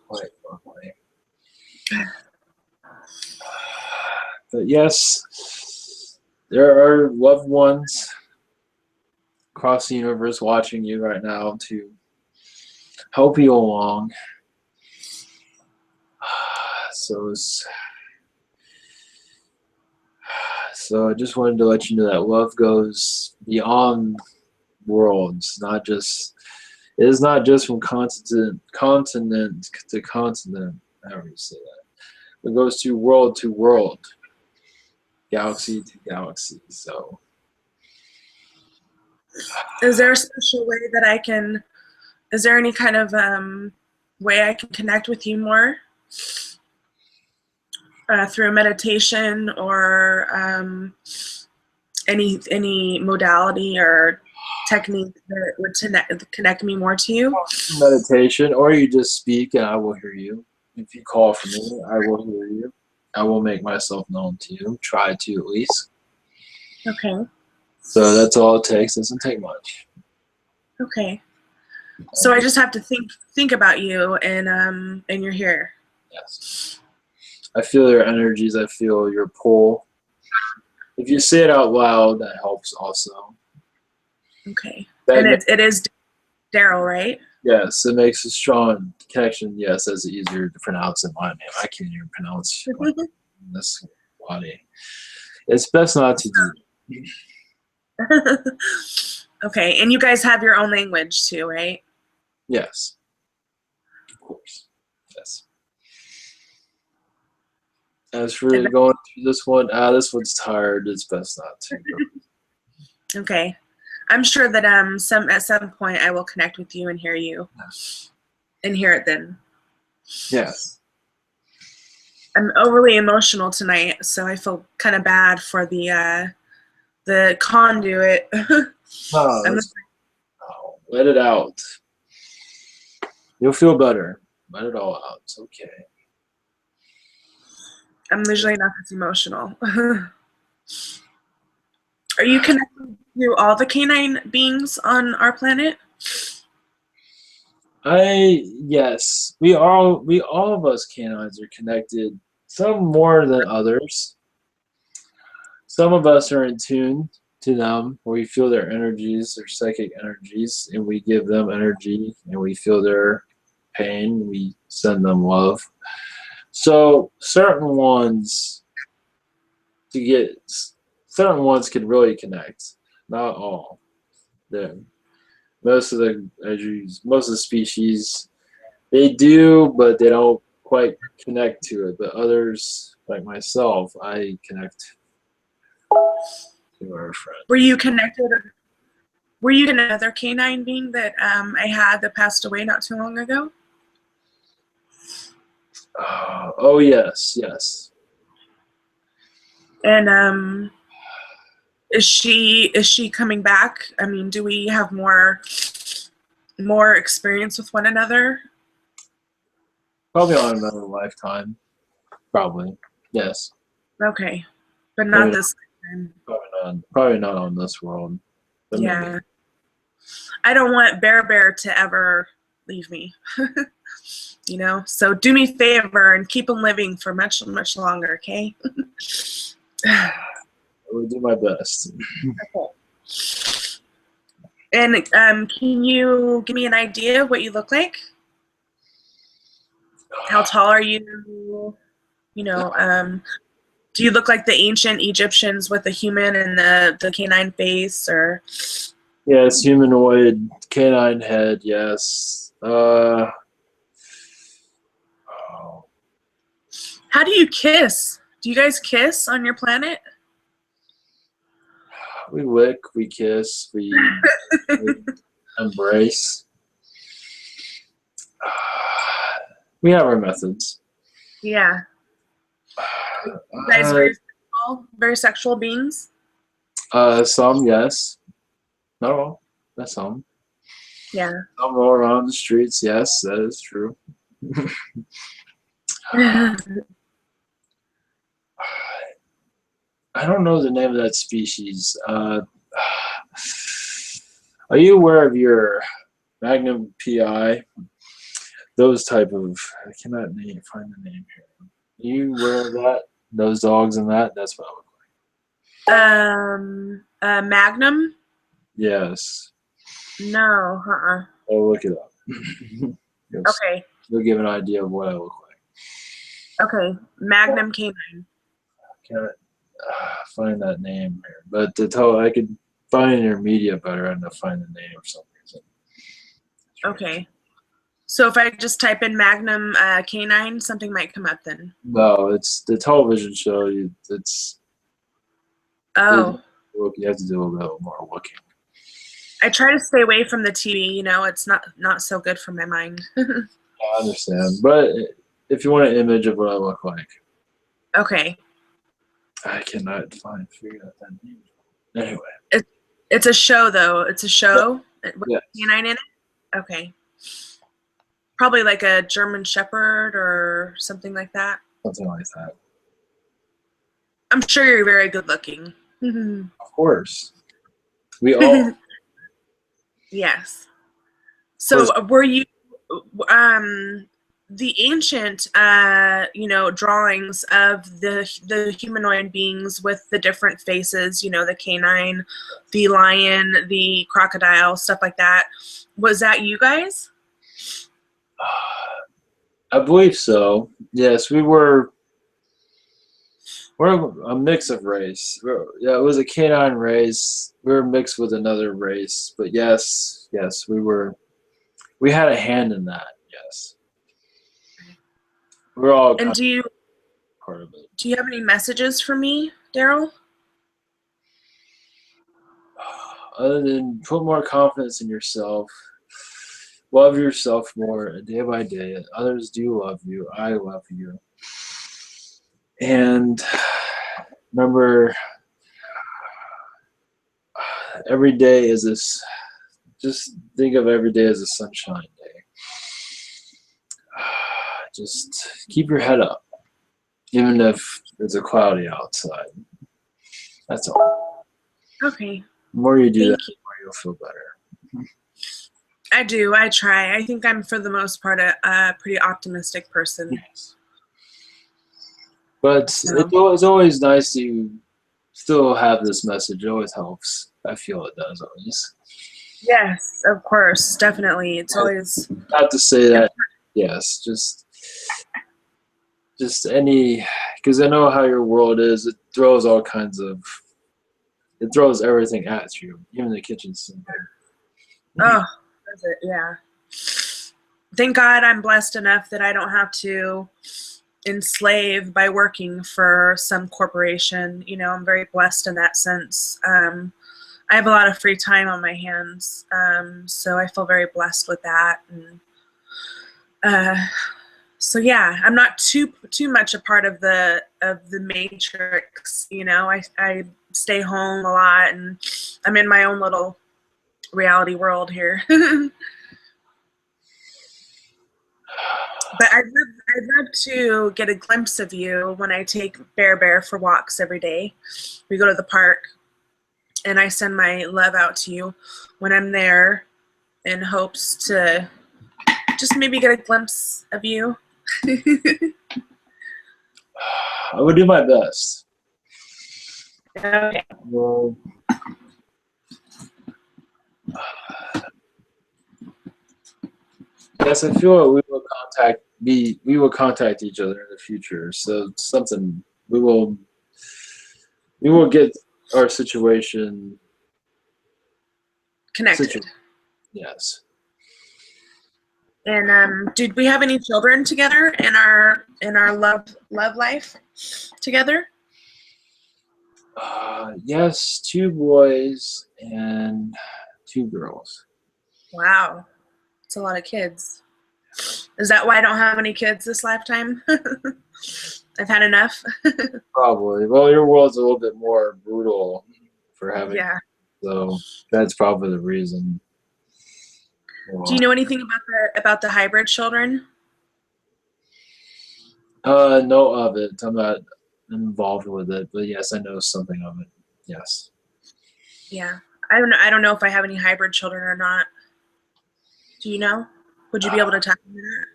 quite lovely. But yes, there are loved ones across the universe watching you right now to help you along. So, so I just wanted to let you know that love goes beyond worlds, not just. It is not just from continent to continent. However you say that. It goes to world, galaxy to galaxy. So Is there a special way that is there any kind of way I can connect with you more through meditation or any modality or technique that would connect me more to you? meditation, or you just speak and I will hear you. If you call for me, I will hear you. I will make myself known to you. Try to at least. Okay. So that's all it takes. Doesn't take much. Okay. So I just have to think about you and you're here. Yes. I feel your energies. I feel your pull. If you say it out loud, that helps also. Okay. That And makes, it is Daryl, right? yes, it makes a strong connection. Yes, that's easier to pronounce than my name. I can't even pronounce this body. It's best not to do. Okay. And you guys have your own language too, right? Yes, of course. Yes. As for And going through this one's tired. It's best not to. okay. I'm sure that at some point I will connect with you and hear you and hear it then. Yes. I'm overly emotional tonight, so I feel kind of bad for the conduit. No, I'm no, let it out. You'll feel better. Let it all out. It's okay. I'm usually not this emotional. Are you connected to all the canine beings on our planet? Yes. We all of us canines are connected. Some more than others. Some of us are in tune to them, where we feel their energies, their psychic energies, and we give them energy, and we feel their pain. We send them love. So to get certain ones can really connect. Not all. The most of the species they do, but they don't quite connect to it. But others, like myself, I connect to our friend. Were you connected? Were you another canine being that I had that passed away not too long ago? Oh yes, yes. And is she coming back? I mean, do we have more more experience with one another? Probably on another lifetime. Probably. Yes. Okay. But not Maybe this time. probably not on this world. But Yeah. maybe. I don't want Bear to ever leave me. You know? So do me a favor and keep him living for much, much longer, okay? I will do my best. Okay. And can you give me an idea of what you look like? How tall are you? You know, do you look like the ancient Egyptians with the human and the canine face, or? Yes, humanoid, canine head, yes. Oh, How do you kiss? Do you guys kiss on your planet? we lick, we kiss, we embrace. We have our methods. Yeah. You guys very sexual beings? Some, yes. Not all. That's some. Yeah. Some all around the streets, yes, that is true. I don't know the name of that species. Are you aware of your Magnum PI? Those type of, I cannot find the name here. Are you aware of that? Those dogs and that? That's what I look like. Magnum? Yes. No, I'll look it up. Yes. Okay. You'll give an idea of what I look like. Okay. Magnum canine. I can't find that name here. But to tell, I could find in your media better and to find the name for some reason. Okay. So if I just type in Magnum canine, something might come up then. No, it's the television show. It's Oh. you have to do a little bit more looking. I try to stay away from the TV. You know, it's not so good for my mind. I understand, but if you want an image of what I look like, Okay. I cannot figure out that name. Anyway, It's a show though. It's a show with yes. canine in it. Okay. Probably like a German Shepherd or something like that. Something like that. I'm sure you're very good looking. Of course, we all. Yes. So were you the ancient drawings of the humanoid beings with the different faces, you know, the canine, the lion, the crocodile, stuff like that, was that you guys? I believe so. Yes, we're a mix of race. Yeah, it was a canine race. We were mixed with another race, but yes, we had a hand in that. Yes, we're all And part of it. do you have any messages for me, Daryl? Other than put more confidence in yourself, love yourself more day by day. Others do love you. I love you. And remember, every day is this. Just think of every day as a sunshine day. Just keep your head up, even if it's a cloudy outside. That's all. Okay. The more you do Thank that, you. the more you'll feel better. I do. I try. I think I'm, for the most part, a pretty optimistic person. Yes. But it's always nice to still have this message. It always helps. I feel it does always. Yes, of course, definitely. It's always Not to say that. Yes, just any, because I know how your world is. It throws it throws everything at you, even the kitchen sink. Oh, that's it. Yeah. Thank God I'm blessed enough that I don't have to enslave by working for some corporation. You know, I'm very blessed in that sense. I have a lot of free time on my hands, so I feel very blessed with that. And so yeah, I'm not too much a part of the matrix. You know, I stay home a lot, and I'm in my own little reality world here. But I'd love to get a glimpse of you when I take Bear for walks every day. We go to the park, and I send my love out to you when I'm there in hopes to just maybe get a glimpse of you. I would do my best. Okay. Well, yes, I feel like we will contact each other in the future. So something we will get our situation Connected. Yes. And did we have any children together in our love life together? Yes, 2 boys and 2 girls. Wow, it's a lot of kids. Is that why I don't have any kids this lifetime? I've had enough. Probably. Well, your world's a little bit more brutal for having, Yeah. so that's probably the reason. Well, Do you know anything about the hybrid children? know of it. I'm not involved with it, but yes, I know something of it. Yes. Yeah. I don't know if I have any hybrid children or not. Do you know? Would you be able to tell me that?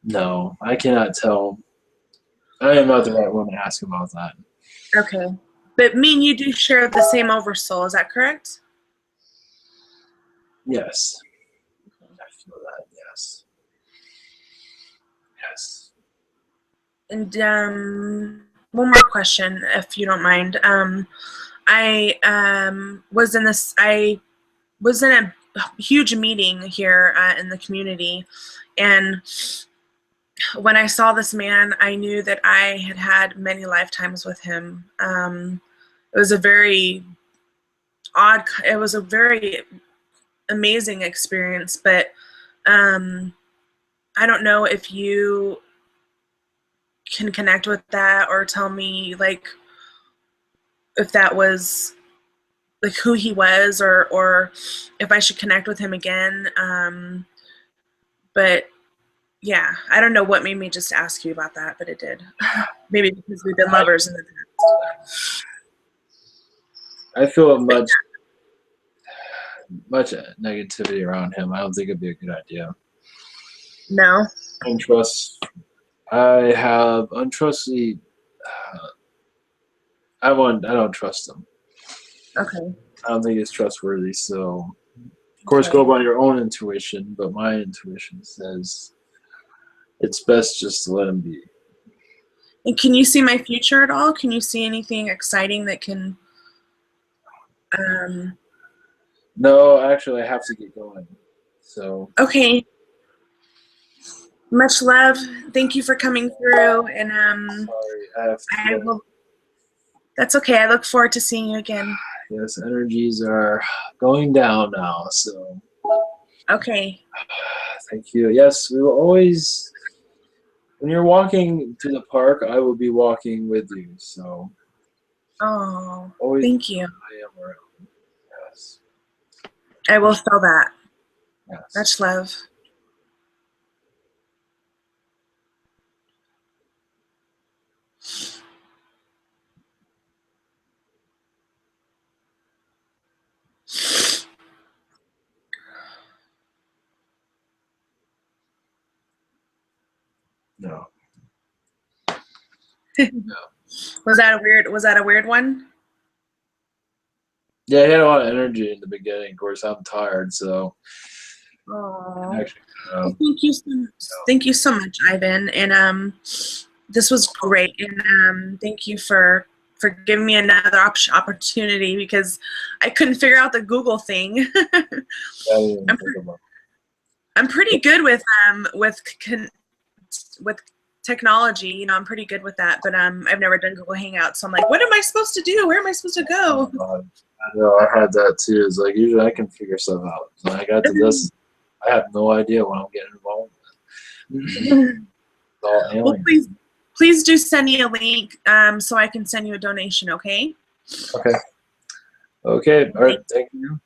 No, I cannot tell. I am not the right one to ask about that. Okay. But me and you do share the same oversoul, is that correct? Yes. I feel that, yes. Yes. And one more question, if you don't mind. I was in a huge meeting here in the community, and when I saw this man, I knew that I had had many lifetimes with him. It was a very it was a very amazing experience, but I don't know if you can connect with that or tell me like if that was like who he was or if I should connect with him again. But yeah, I don't know what made me just ask you about that, but it did. Maybe because we've been lovers in the past. I feel much negativity around him. I don't think it'd be a good idea. No? I have untrustworthy. I don't trust him. Okay. I don't think he's trustworthy. So, of course, go by your own intuition. But my intuition says it's best just to let him be. And can you see my future at all? Can you see anything exciting that can? No, actually, I have to get going. So. Okay. Much love. Thank you for coming through, and Sorry, I will. That's okay. I look forward to seeing you again. Yes, energies are going down now. So. Okay. Thank you. Yes, we will always. When you're walking to the park, I will be walking with you. So. Oh, Always thank you. I am around. Yes. I will feel that. Yes. Much love. No. No. Was that a weird one? Yeah, he had a lot of energy in the beginning. Of course, I'm tired, so. Oh. Actually, well, thank you so much, Ivan. And this was great. And thank you for giving me another opportunity because I couldn't figure out the Google thing. I'm pretty good with technology. You know, I'm pretty good with that. But I've never done Google Hangouts, so I'm like, what am I supposed to do? Where am I supposed to go? I know, I had that too. It's like usually I can figure stuff out. When I got to this, I have no idea what I'm getting involved with. It's all alien. Well, please do send me a link so I can send you a donation, okay? Okay. Okay. All right. Thank you.